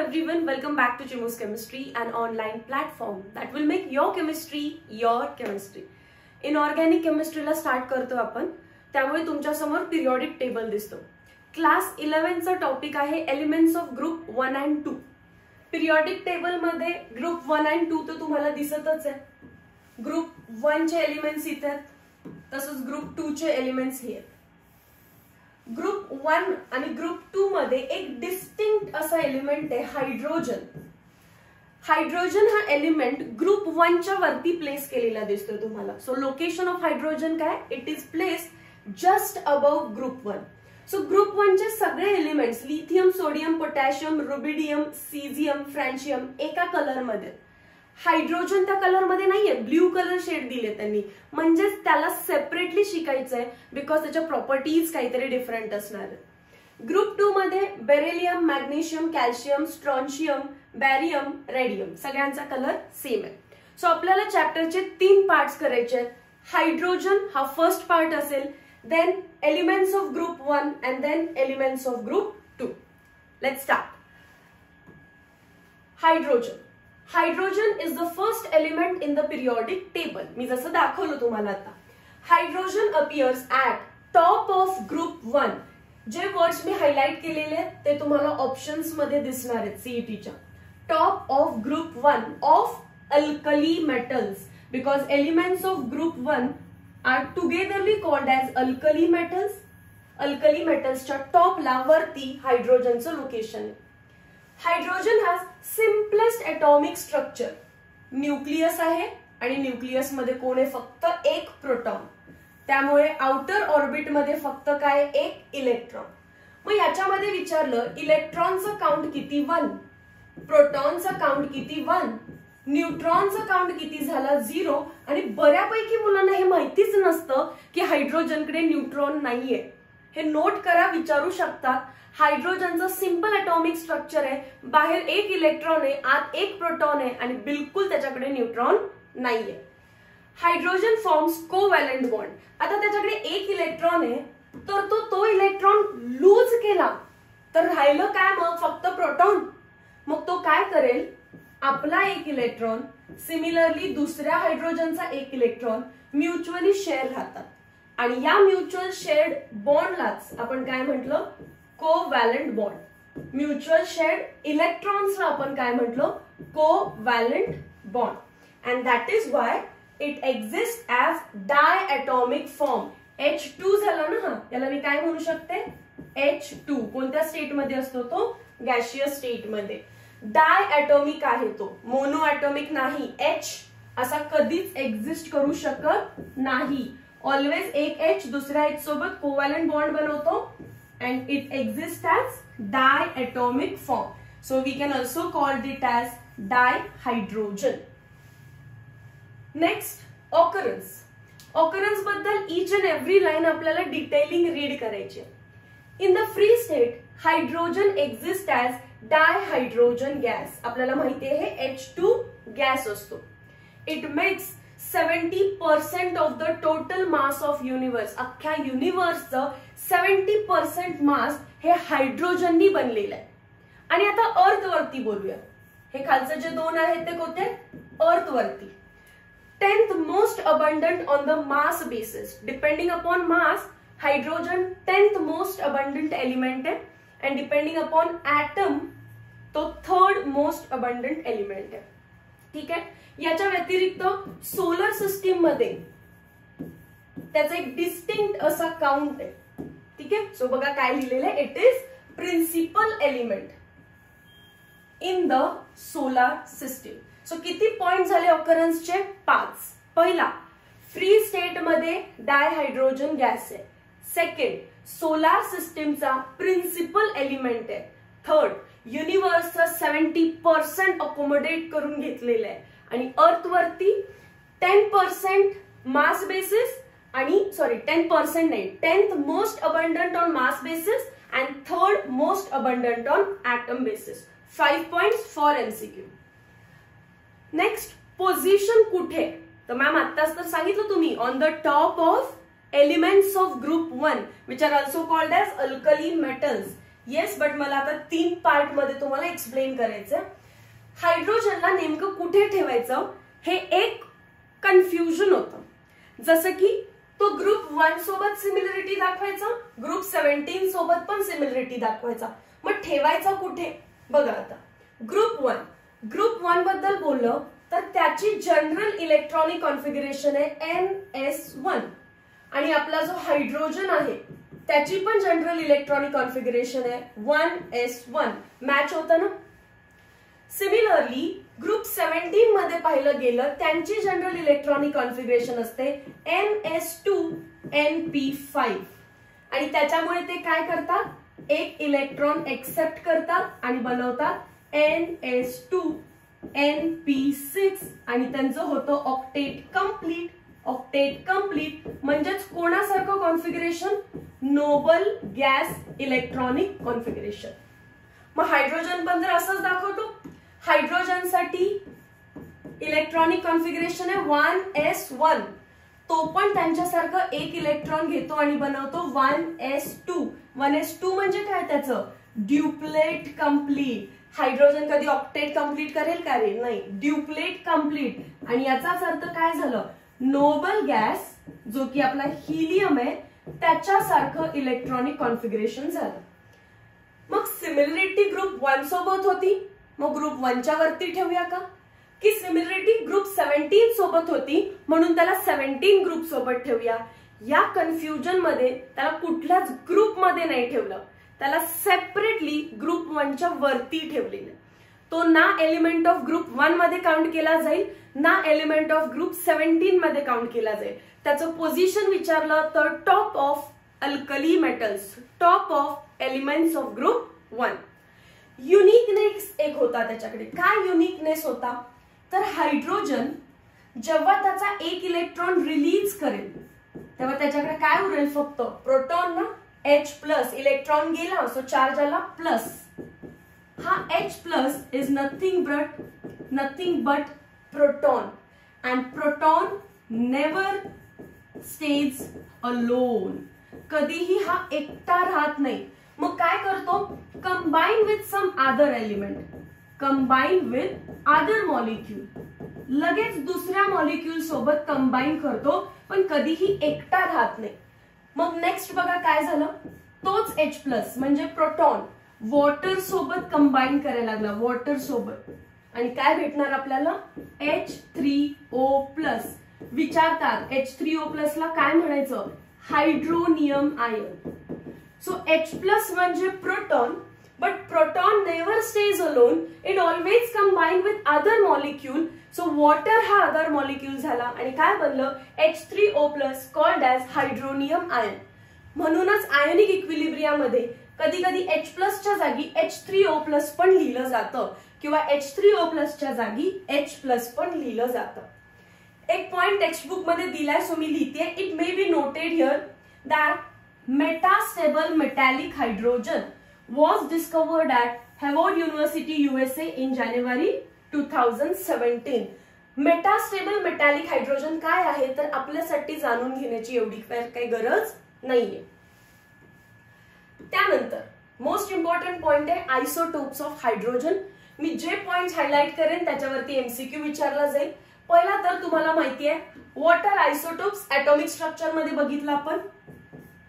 everyone, welcome back to Chimu's Chemistry, an online platform that will make your chemistry your chemistry. Inorganic chemistry ला start करतो आपण, त्यामुळे तुमच्या समोर periodic table दिसतो. क्लास 11 चा टॉपिक आहे elements of group 1 and 2. Periodic table मध्ये ग्रुप 1 and 2 तर तुम्हाला दिसतच आहे. ग्रुप 1 चे एलिमेंट्स इथे आहेत, तसंच ग्रुप 2 चे एलिमेंट्स हे आहेत. ग्रुप 1 आणि ग्रुप 2 मध्ये एक डिस्टिंक्ट असा एलिमेंट आहे हायड्रोजन. हायड्रोजन हा एलिमेंट ग्रुप 1 च्या वरती प्लेस केलेला दिसतो तुम्हाला. सो लोकेशन ऑफ हायड्रोजन काय, it is placed just above group 1. So group 1 चे सगळे elements lithium, sodium, potassium, rubidium, caesium, francium एका कलर मध्ये. हायड्रोजन त्या कलर मध्ये नाहीये, ब्ल्यू कलर शेड दिले त्यांनी, म्हणजेच त्याला सेपरेटली शिकायचंय बिकॉज त्याच्या प्रॉपर्टीज काहीतरी डिफरंट असणार. ग्रुप 2 मध्ये beryllium, magnesium, calcium, strontium, barium, radium सगळ्यांचा कलर सेम आहे. सो आपल्याला चॅप्टरचे 3 पार्ट्स करायचे आहेत. हायड्रोजन हा फर्स्ट पार्ट असेल, then elements of group 1 and then elements of group 2. Let's start. Hydrogen. Hydrogen is the first element in the periodic table. मी जसं दाखवलं तुम्हाला आता. Hydrogen appears at top of group 1. जे वर्ड्स मी highlight केलेले आहेत ते तुम्हाला ऑप्शन्स मध्ये दिसणार आहेत सीईटीच्या. Top of group 1 of alkali metals, because elements of group 1 are togetherly called as alkali metals. Alkali मेटल्सच्या टॉपला वरती हायड्रोजनचं लोकेशन आहे. Hydrogen has simplest atomic structure. Nucleus आहे आणि न्यूक्लियस मध्ये कोण आहे, फक्त एक प्रोटॉन. त्यामुळे आउटर ऑर्बिट मध्ये फक्त काय, एक इलेक्ट्रॉन. मग याच्यामध्ये विचारलं इलेक्ट्रॉनचं काउंट किती, 1. प्रोटॉनचं काउंट किती, 1. न्यूट्रॉनचं काउंट किती झाला, 0. आणि बऱ्यापैकी मुलांना हे माहितीच नसतं की हायड्रोजनकडे न्यूट्रॉन नाहीये. हे नोट करा, विचारू शकतात. हायड्रोजनचं सिंपल एटॉमिक स्ट्रक्चर आहे, बाहेर एक इलेक्ट्रॉन आहे, आत एक प्रोटॉन आहे आणि बिलकुल त्याच्याकडे न्यूट्रॉन नाहीये. Hydrogen forms covalent bond. आता त्याच्याकडे एक इलेक्ट्रॉन आहे, तर तो इलेक्ट्रॉन लूज केला तर राहिलं काय, मग फक्त प्रोटॉन. मग तो काय करेल, आपला एक इलेक्ट्रॉन सिमिलरली दुसऱ्या हायड्रोजनचा एक इलेक्ट्रॉन म्युच्युअली शेअर राहतात आणि या म्युच्युअल शेअर्ड बॉन्डलाच आपण काय म्हटलं, कोव्हॅलंट बॉन्ड. म्युच्युअल शेअर्ड इलेक्ट्रॉन्सला आपण काय म्हटलं, covalent bond. And that is why it exist as diatomic form. H2 झालं ना, याला मी काय म्हणू शकते, H2. कोणत्या स्टेट मध्ये असतो तो, गॅशियस स्टेट मध्ये. डायॲटॉमिक आहे तो, मोनोॲटॉमिक नाही. H असा कधीच एक्झिस्ट करू शकत नाही. ऑलवेज एक H दुसऱ्या H सोबत कोव्हॅलंट बॉन्ड बनवतो and it exists as diatomic form. So we can also call it as dihydrogen. Next, occurrence. Occurrence बद्दल each and every line आपल्याला डिटेलिंग रीड करायची. In the free state, hydrogen exists as dihydrogen gas. आपल्याला माहिती आहे H2 gas असतो. It makes 70% of the total mass of universe. अख्ख्या युनिव्हर्सचं 70% मास हे हायड्रोजननी बनलेलं आहे. आणि आता अर्थ वरती बोलूया. हे खालचं जे 2 आहेत ते कोणते, अर्थ वरती. 10th most abundant on the mass basis. Depending upon mass, hydrogen 10th most abundant element आहे अँड डिपेंडिंग अपॉन ऍटम तो 3rd मोस्ट अबंडंट एलिमेंट आहे. ठीक आहे. याच्या व्यतिरिक्त सोलर सिस्टीम मध्ये त्याचा एक डिस्टिंक्ट असा काउंट आहे. ठीक आहे. सो बघा काय लिहिलेलं आहे, it is principal element in the solar system. So किती पॉइंट झाले ऑकरन्सचे, 5. पहिला, फ्री स्टेट मध्ये डायहायड्रोजन गॅस आहे. सेकंड, सोलर सिस्टीमचा प्रिन्सिपल एलिमेंट आहे. थर्ड, युनिव्हर्सचा 70% अकोमोडेट करून घेतलेलं आहे. आणि अर्थ वरती 10% मास बेसिस आणि 10% नाही, 10th most abundant on mass basis and 3rd most abundant on atom basis. 5 points for MCQ. Next, position कुठे, तर मॅम आत्ताच तर सांगितलं तुम्ही, on the top of elements of group 1 which are also called as alkali metals. Yes, but मला आता 3 part मध्ये तुम्हाला एक्सप्लेन करायचं. हायड्रोजनला नेमकं कुठे ठेवायचं हे एक कन्फ्युजन होतं. जसं की तो ग्रुप 1 सोबत सिमिलरिटी दाखवायचा, ग्रुप 17 सोबत पण सिमिलरिटी दाखवायचा. मग ठेवायचा कुठे बघा. आता ग्रुप 1 बद्दल बोललं तर त्याची जनरल इलेक्ट्रॉनिक कॉन्फिगरेशन आहे NS1 आणि आपला जो हायड्रोजन आहे त्याची पण जनरल इलेक्ट्रॉनिक कॉन्फिगरेशन आहे 1s1. मॅच होतं ना. सिमिलरली ग्रुप 17 मध्ये पाहिलं गेलं त्यांची जनरल इलेक्ट्रॉनिक कॉन्फिगरेशन असते NS2np5 आणि त्याच्यामुळे ते काय करतात, एक इलेक्ट्रॉन एक्सेप्ट करतात आणि बनवतात NS2np6 आणि त्यांचं होतं ऑक्टेट कंप्लीट. ऑक्टेट कंप्लीट म्हणजेच कोणासारखं configuration, noble gas electronic configuration. मग हायड्रोजन पण तर असंच दाखवतो. हायड्रोजनसाठी इलेक्ट्रॉनिक कॉन्फिगरेशन आहे 1s1. तो पण त्यांच्यासारखं एक इलेक्ट्रॉन घेतो आणि बनवतो 1s2. 1s2 म्हणजे काय, त्याचं ड्युप्लेट कंप्लीट. हायड्रोजन कधी ऑक्टेट कंप्लीट करेल का रे, नाही, ड्युप्लेट कंप्लीट. आणि याचाच अर्थ काय झालं, नोबल गॅस जो की आपला हिलियम आहे त्याच्यासारखं इलेक्ट्रॉनिक कॉन्फिगरेशन झालं. मग सिमिलरिटी ग्रुप 1 सोबत होती, मग ग्रुप 1च्या वरती ठेवूया का, की सिमिलरिटी ग्रुप 17 सोबत होती म्हणून त्याला 17 ग्रुप सोबत ठेवूया. या कन्फ्युजन मध्ये त्याला कुठल्याच ग्रुप मध्ये नाही ठेवलं, त्याला सेपरेटली ग्रुप 1च्या वरती ठेवलेलं. तो ना एलिमेंट ऑफ ग्रुप 1 मध्ये काउंट केला जाईल ना एलिमेंट ऑफ ग्रुप 17 मध्ये काउंट केला जाईल. त्याचं पोझिशन विचारलं तर top of alkali metals, top of elements of group 1. Uniqueness एक होता त्याच्याकडे. काय युनिकनेस होता, तर हायड्रोजन जेव्हा त्याचा एक इलेक्ट्रॉन रिलीज करेल तेव्हा त्याच्याकडे काय उरेल, फक्त प्रोटॉन ना, H+ इलेक्ट्रॉन गेला सो चार्ज आला प्लस. हा H+ is nothing but proton and proton never stays alone. कधीही हा एकटा राहत नाही. मग काय करतो, combine with some other element, combine with other molecule, लगेच दुसऱ्या मॉलिक्यूल सोबत कंबाईन करतो पण कधीही एकटा राहत नाही. मग नेक्स्ट बघा काय झालं, तोच H+ म्हणजे प्रोटॉन वॉटर सोबत कंबाईन करायला लागला, वॉटर सोबत, आणि काय भेटणार आपल्याला, H3O+. विचारतात H3O+ ला काय म्हणायचं, हायड्रोनियम आयन. सो H+ म्हणजे proton, but proton never stays alone, it always combine with other molecule. So water हा other molecule झाला आणि काय बनलं, H3O+ called as hydronium ion. म्हणूनच आयोनिक इक्विलिब्रियामध्ये कधी कधी H+ च्या जागी H3O+ पण लिहिलं जातं किंवा H3O+ च्या जागी H+ पण लिहिलं जातं. एक पॉइंट टेक्स्टबुक मध्ये दिलाय, सो मी लिहिते. It may be noted here that metastable metallic hydrogen was discovered at Harvard University, USA in January 2017. Metastable metallic hydrogen काय आहे तर आपल्यासाठी जाणून घेण्याची एवढी काही गरज नाहीये. त्यानंतर मोस्ट इम्पॉर्टंट पॉइंट आहे आयसोटोप्स ऑफ हायड्रोजन. मी जे पॉइंट हायलाइट करेन त्याच्यावरती एमसीक्यू विचारला जाईल. पहिला तर तुम्हाला माहिती आहे वॉटर आयसोटोप्स ॲटॉमिक स्ट्रक्चर मध्ये बघितलं आपण,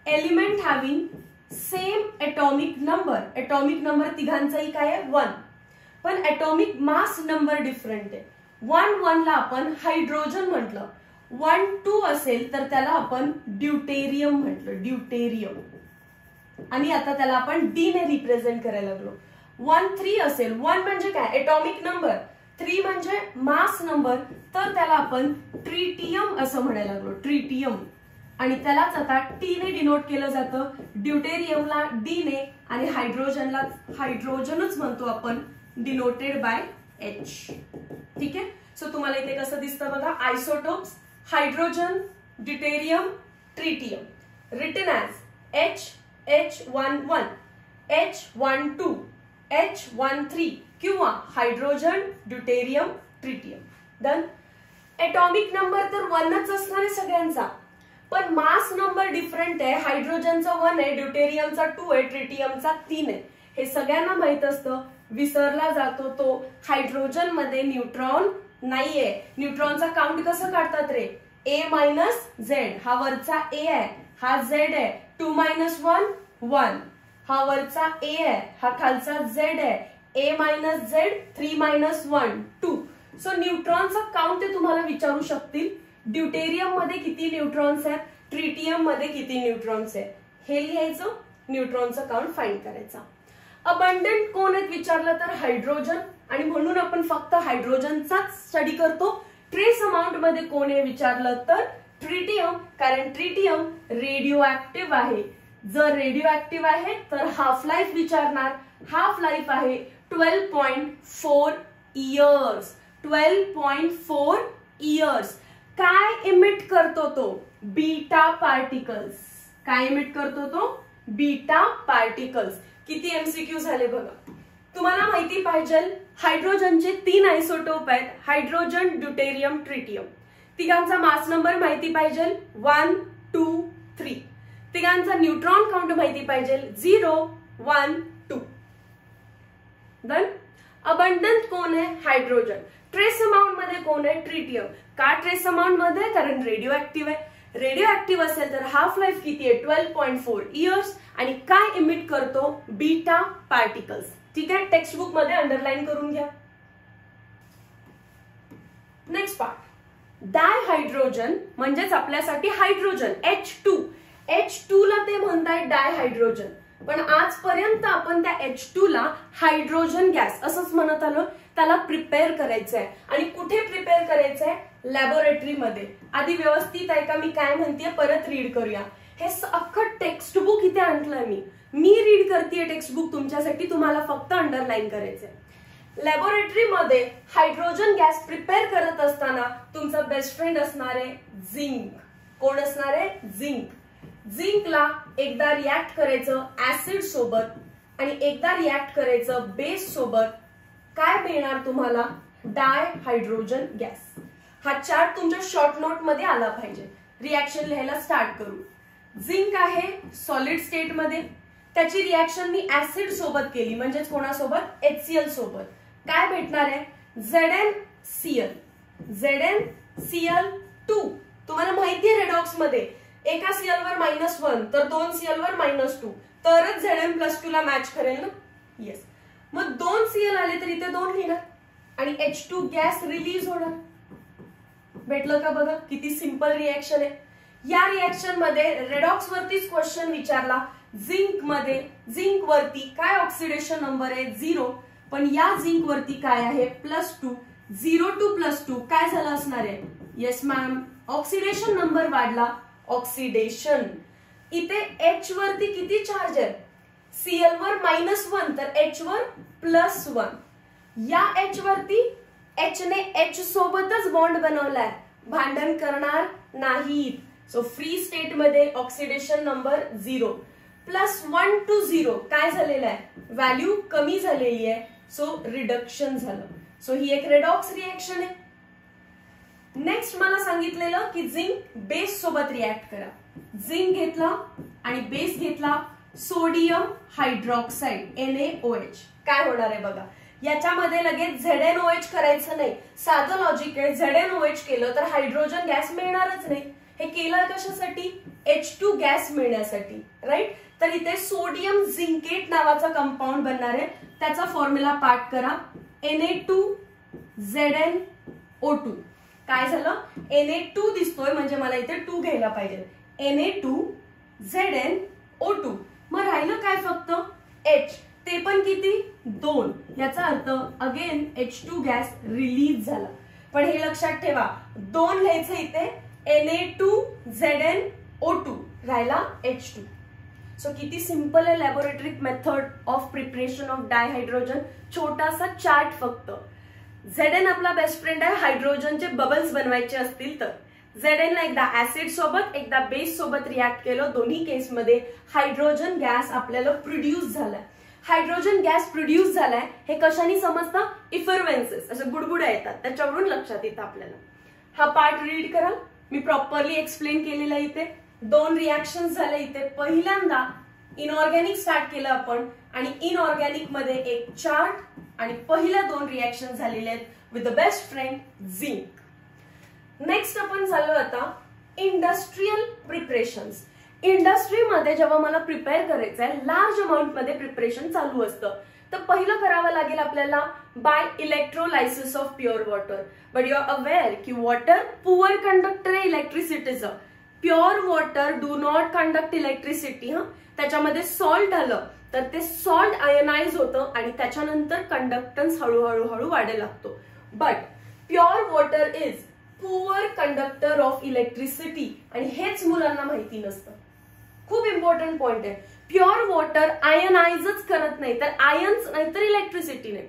element having same atomic number. Atomic number तिघांचाही काय आहे 1, पण एटॉमिक मास नंबर डिफरंट आहे. 1 ला आपण हायड्रोजन म्हटलं, 1 2 असेल तर त्याला आपण ड्यूटेरियम म्हटलं, ड्यूटेरियम. आणि आता त्याला आपण डी ने रिप्रेझेंट करायला लागलो. 1 3 असेल, 1 म्हणजे काय एटॉमिक नंबर, 3 म्हणजे मास नंबर, तर त्याला आपण ट्रिटियम असं म्हणायला लागलो, ट्रिटियम. आणि त्यालाच आता टी ने डिनोट केलं जातं, ड्यूटेरियमला डी ने आणि हायड्रोजनला हायड्रोजनच म्हणतो आपण, डिनोटेड बाय H. ठीक आहे. सो तुम्हाला इथे कसं दिसतं बघा, isotopes hydrogen, deuterium, tritium, written as H11, H12, H13 किंवा hydrogen, deuterium, tritium. Done. Atomic number तर 1च असणार आहे सगळ्यांचा, पण मास नंबर डिफरंट आहे. हायड्रोजनचा 1 आहे, ड्यूटेरियमचा 2 आहे, ट्रिटियमचा 3 आहे. हे सगळ्यांना माहित असतं. विसरला जातो तो हायड्रोजन मध्ये न्यूट्रॉन नाहीये. न्यूट्रॉनचा काउंट कसं काढतात रे? A minus Z. हा वरचा A आहे, हा Z आहे. 2 मायनस 1 1. हा वरचा A आहे, हा खालचा Z आहे. A minus Z. 3 minus 1 2. So न्यूट्रॉनचा काउंट ते तुम्हाला विचारू शकतील. ड्यूटेरियम मध्ये किती न्यूट्रॉन्स आहेत, ट्रिटियम मध्ये किती न्यूट्रॉन्स आहेत, हे लिहायचं. न्यूट्रॉनचा काउंट फाइंड करायचा. अबंडंट कोण आहेत विचारलं तर हायड्रोजन, आणि म्हणून आपण फक्त हायड्रोजनचाच स्टडी करतो. ट्रेस अमाउंट मध्ये कोण आहे विचारलं तर ट्रिटियम, कारण ट्रिटियम रेडिओ ऍक्टिव्ह आहे. जर रेडिओ ऍक्टिव्ह आहे तर हाफ लाईफ विचारणार. हाफ लाईफ आहे 12.4 इयर्स. 12.4 इयर्स. काय इमिट करतो तो? Beta particles. काय इमिट करतो तो? Beta particles. किती MCQ झाले बघा. तुम्हाला माहिती पाहिजे हायड्रोजनचे 3 आयसोटोप आहेत, हायड्रोजन, ड्यूटेरियम, ट्रिटियम. तिघांचा मास नंबर माहिती पाहिजे 1 2 3. तिघांचा न्यूट्रॉन काउंट माहिती पाहिजे 0 1 2. डन. अबंडंट कोण आहे? हायड्रोजन. ट्रेस अमाउंट मध्ये कोण आहे? ट्रिटियम. का ट्रेस अमाउंट मध्ये? कारण रेडिओ ऍक्टिव्ह आहे. रेडिओ ऍक्टिव्ह असेल तर हाफ लाईफ किती आहे? 12.4 इयर्स. आणि काय इमिट करतो? Beta particles. ठीक आहे, टेक्स्ट बुक मध्ये अंडरलाईन करून घ्या. Next part. डायहायड्रोजन म्हणजेच आपल्यासाठी हायड्रोजन H2. H2 ला ते म्हणतायत डायहायड्रोजन, पण आजपर्यंत आपण त्या H2 ला हायड्रोजन गॅस असंच म्हणत आलो. त्याला प्रिपेअर करायचंय. आणि कुठे प्रिपेअर करायचंय? लॅबोरेटरीमध्ये. आधी व्यवस्थित ऐका मी काय म्हणतेय, परत रीड करूया. हे अख्खं टेक्स्ट बुक इथे आणलंय मी रीड करतेय टेक्स्ट बुक तुमच्यासाठी, तुम्हाला फक्त अंडरलाईन करायचंय. लॅबोरेटरीमध्ये हायड्रोजन गॅस प्रिपेअर करत असताना तुमचा बेस्ट फ्रेंड असणार आहे झिंक. कोण असणार आहे? झिंक. झिंकला एकदा रिॲक्ट करायचं ऍसिड सोबत आणि एकदा रिॲक्ट करायचं बेस सोबत. काय मिळणार तुम्हाला? डायहायड्रोजन गॅस. हा चार्ट तुमच्या शॉर्ट नोट मध्ये आला पाहिजे. रिॲक्शन लिहायला स्टार्ट करू. झिंक आहे सॉलिड स्टेट मध्ये, त्याची रिॲक्शन मी ऍसिड सोबत केली, म्हणजेच कोणासोबत? HCl सोबत. काय भेटणार आहे? ZnCl. ZnCl2. तुम्हाला माहिती आहे रेडॉक्स मध्ये एका Cl वर -1 तर 2 Cl वर -2 तरच Zn+2 ला मॅच करेल ना. येस. मग 2 Cl आले तर इथे 2 लिहिणार आणि H2 गॅस रिलीज होणार. भेटलं का बघा? किती सिंपल रिॲक्शन आहे. या रिॲक्शन मध्ये रेडॉक्स वरतीच क्वेश्चन विचारला. झिंक वरती काय ऑक्सिडेशन नंबर आहे? 0. पण या झिंक वरती काय आहे? +2. 0 to +2 काय झालं असणार आहे? येस मॅम, ऑक्सिडेशन नंबर वाढला. ऑक्सिडेशन. इथे H वरती किती चार्ज आहे? Cl वर -1 तर H वर +1. या H वरती H ने H सोबतच बॉन्ड बनवलाय, भांडण करणार नाहीत. सो फ्री स्टेट मध्ये ऑक्सिडेशन नंबर 0. +1 to 0 काय झालेलं आहे? व्हॅल्यू कमी झालेली आहे. सो रिडक्शन झालं. सो ही एक रेडॉक्स रिएक्शन आहे. नेक्स्ट मला सांगितलेलं की झिंक बेस सोबत रिॲक्ट करा. झिंक घेतला आणि बेस घेतला सोडियम हायड्रॉक्साइड NaOH. काय होणार आहे बघा. याच्यामध्ये लगेच ZnOH करायचं नाही. साधं लॉजिक आहे. ZnOH केलं तर हायड्रोजन गॅस मिळणारच नाही. हे केलं कशासाठी? H2 गॅस मिळण्यासाठी. राईट. तर इथे सोडियम झिंकेट नावाचा कंपाऊंड बनणार आहे. त्याचा फॉर्म्युला पाठ करा. Na2ZnO2. काय झालं? Na2 दिसतोय म्हणजे मला इथे 2 घ्यायला पाहिजे. Na2ZnO2. मग राहिलं काय फक्त? H. ते पण किती? 2. याचा अर्थ अगेन H2 गॅस रिलीज झाला. पण हे लक्षात ठेवा 2 लिहायचं इथे. Na2ZnO2 राहिला H2. सो किती सिंपल आहे laboratory method of preparation of dihydrogen. छोटासा चार्ट फक्त. Zn आपला बेस्ट फ्रेंड आहे. हायड्रोजनचे बबल्स बनवायचे असतील तर Zn ला एकदा ऍसिड सोबत एकदा बेस सोबत रिॲक्ट केलं. दोन्ही केसमध्ये हायड्रोजन गॅस आपल्याला प्रोड्यूस झालाय. हायड्रोजन गॅस प्रोड्यूस झालाय हे कशाने समजतं? इफरवेन्सेस, असे बुडबुड्या येतात त्याच्यावरून लक्षात येतं आपल्याला. हा पार्ट रीड करा. मी प्रॉपरली एक्सप्लेन केलेला इथे. दोन रिॲक्शन झाले इथे. पहिल्यांदा इनऑर्गॅनिक स्टार्ट केलं आपण आणि इनऑर्गॅनिक मध्ये एक चार्ट आणि पहिल्या दोन रिॲक्शन झालेले आहेत with the best friend zinc. Next आपण चाललो आता इंडस्ट्रियल प्रिपरेशन्स. इंडस्ट्रीमध्ये जेव्हा मला प्रिपेअर करायचं आहे, लार्ज अमाऊंट मध्ये प्रिपरेशन चालू असतं, तर पहिलं करावं लागेल आपल्याला by electrolysis of pure water. But you are aware की वॉटर पुअर कंडक्टर आहे इलेक्ट्रिसिटीचं. Pure water do not conduct electricity. त्याच्यामध्ये सॉल्ट आलं तर ते सॉल्ट आयनाइज होतं आणि त्याच्यानंतर कंडक्टन्स हळूहळू वाढायला लागतो. But pure water is poor conductor of electricity आणि हेच मुलांना माहिती नसतं. खूप इम्पॉर्टंट पॉइंट आहे. प्युअर वॉटर आयनाइजच करत नाही, तर आयन्स नाही तर इलेक्ट्रिसिटी नाही.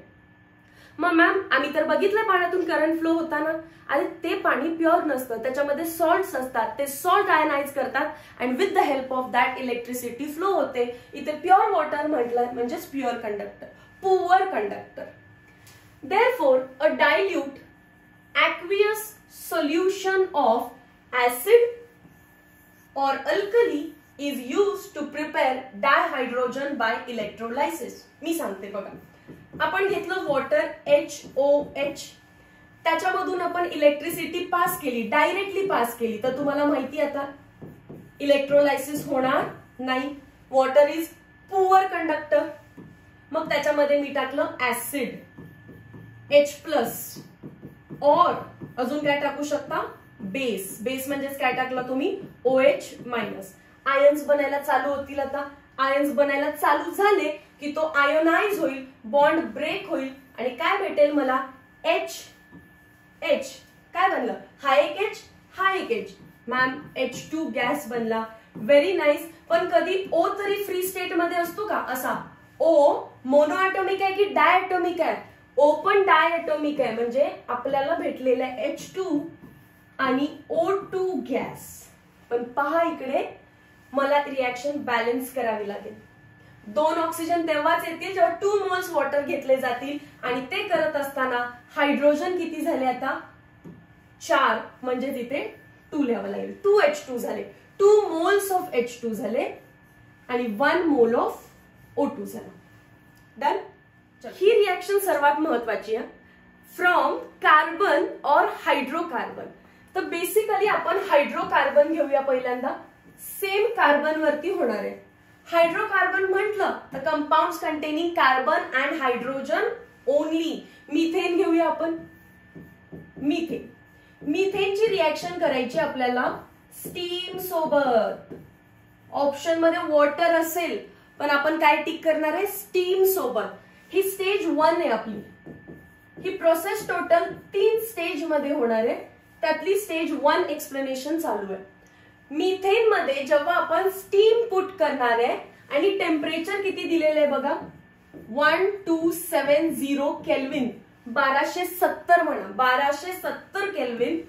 मग मॅम आम्ही तर बघितलं पाण्यातून करंट फ्लो होताना. अरे ते पाणी प्युअर नसतं, त्याच्यामध्ये सॉल्ट्स असतात, ते सॉल्ट आयनाइज करतात and with the help of that electricity flow होते. इथे प्युअर वॉटर म्हटलं म्हणजेच pure conductor, poor conductor. Therefore a dilute aqueous solution of acid or alkali is used to prepare dihydrogen by electrolysis. मी सांगते बघा, आपण घेतलं water HOH, त्याच्यामधून आपण इलेक्ट्रिसिटी पास केली, डायरेक्टली पास केली, तर तुम्हाला माहिती आता इलेक्ट्रोलायसिस होणार नाही. Water is poor conductor. मग त्याच्यामध्ये मी टाकलं ऍसिड H+, और अजून काय टाकू शकता, बेस. बेस म्हणजेच काय टाकलं तुम्ही, OH-. आयन्स बनायला चालू होतील. आता आयन्स बनायला चालू झाले की तो आयोनाइज होईल, बॉन्ड ब्रेक होईल आणि काय भेटेल मला, H. काय बनलं, हा एक H, हा एक H. मॅम H2 गॅस बनला. Very nice. पण कधी O तरी फ्री स्टेट मध्ये असतो का असा? O मोनो ॲटॉमिक आहे की डायॲटॉमिक आहे? O पण डायॲटॉमिक आहे, म्हणजे आपल्याला भेटलेला H2 आणि O2 गॅस. पण पहा इकडे मला रिॲक्शन बॅलन्स करावी लागेल. 2 ऑक्सिजन तेव्हाच येतील जेव्हा 2 मोल्स वॉटर घेतले जातील आणि ते करत असताना हायड्रोजन किती झाले आता, 4, म्हणजे तिथे 2 लिहावं लागेल. 2H2 झाले, 2 मोल्स ऑफ H2 झाले आणि 1 मोल ऑफ O2 झाला. डन. ही रिॲक्शन सर्वात महत्वाची आहे. फ्रॉम कार्बन और हायड्रोकार्बन. तर बेसिकली आपण हायड्रोकार्बन घेऊया पहिल्यांदा. सेम कार्बन वरती होणार आहे. हायड्रोकार्बन म्हटलं तर compounds containing carbon and hydrogen only. Methane घेऊया आपण. मिथेनची रिॲक्शन करायची आपल्याला स्टीम सोबत. ऑप्शन मध्ये वॉटर असेल पण आपण काय टिक करणार आहे, स्टीम सोबत. ही स्टेज 1 आहे आपली. ही प्रोसेस टोटल 3 स्टेज मध्ये होणार आहे, त्यातली स्टेज 1 एक्सप्लेनेशन चालू आहे. मिथेन मध्ये जेव्हा आपण स्टीम पुट करणार आहे आणि टेम्परेचर किती दिलेलं आहे बघा, 1270 केल्विन, 1270 म्हणा, 1270 kelvin.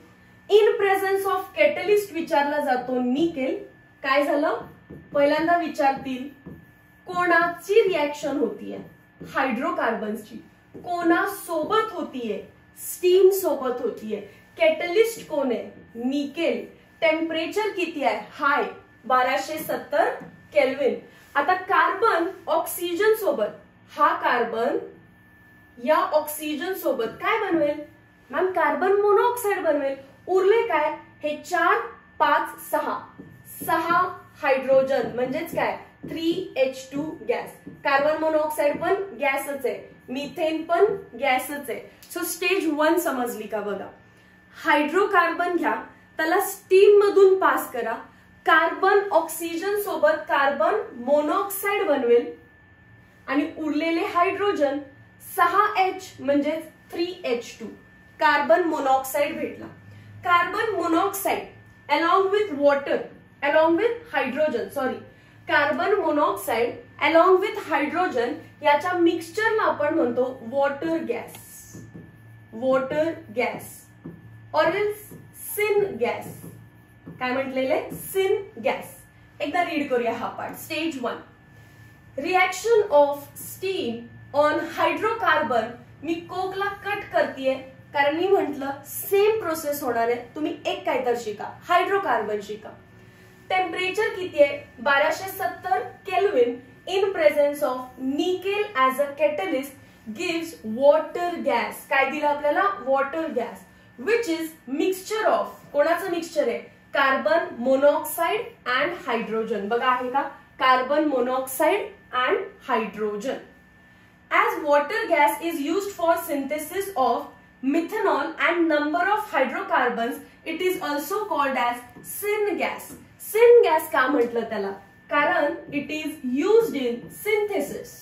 In presence of catalyst विचारला जातो निकेल. काय झालं, पहिल्यांदा विचारतील कोणाची रिॲक्शन होतीये, हायड्रोकार्बन्सची. कोणासोबत होतीये, स्टीम सोबत होतीये. कॅटलिस्ट कोण आहे, निकेल. टेम्परेचर किती आहे, हाय, 1270 केल्विन. आता कार्बन ऑक्सिजन सोबत, हा कार्बन या ऑक्सिजन सोबत काय बनवेल, मॅम कार्बन मोनोऑक्साइड बनवेल. उरले काय, हे 4, 5, 6 हायड्रोजन, म्हणजेच काय 3H2 गॅस. कार्बन मोनोऑक्साइड पण गॅसच आहे, मिथेन पण गॅसच आहे. सो स्टेज 1 समजली का बघा. हायड्रोकार्बन घ्या, त्याला स्टीम मधून पास करा. कार्बन ऑक्सिजन सोबत कार्बन मोनोऑक्साइड बनवेल आणि उरलेले हायड्रोजन 6H म्हणजे 3H2 कार्बन मोनोऑक्साइड भेटला. Carbon monoxide along with water, along with hydrogen, sorry, carbon monoxide along with hydrogen याच्या मिक्सचरला आपण म्हणतो water gas. Water gas or syn gas. काय म्हटलेले, सिन गॅस. एकदा रीड करूया हा part. Stage 1, reaction of steam on hydrocarbon. मी कोकला कट करतेय कारण मी म्हटलं सेम प्रोसेस होणार आहे. तुम्ही एक काहीतरी शिका, हायड्रोकार्बन शिका. टेम्परेचर किती आहे 1270 kelvin in presence of nickel as a catalyst gives water gas. काय दिलं आपल्याला? Water gas which is mixture of, कोणाचं मिक्सचर आहे? Carbon monoxide and hydrogen. बघा आहे का? Carbon monoxide and hydrogen. As water gas is used for synthesis of methanol and number of hydrocarbons, it is also called as syngas. Syngas का म्हटलं त्याला? कारण it is used in synthesis.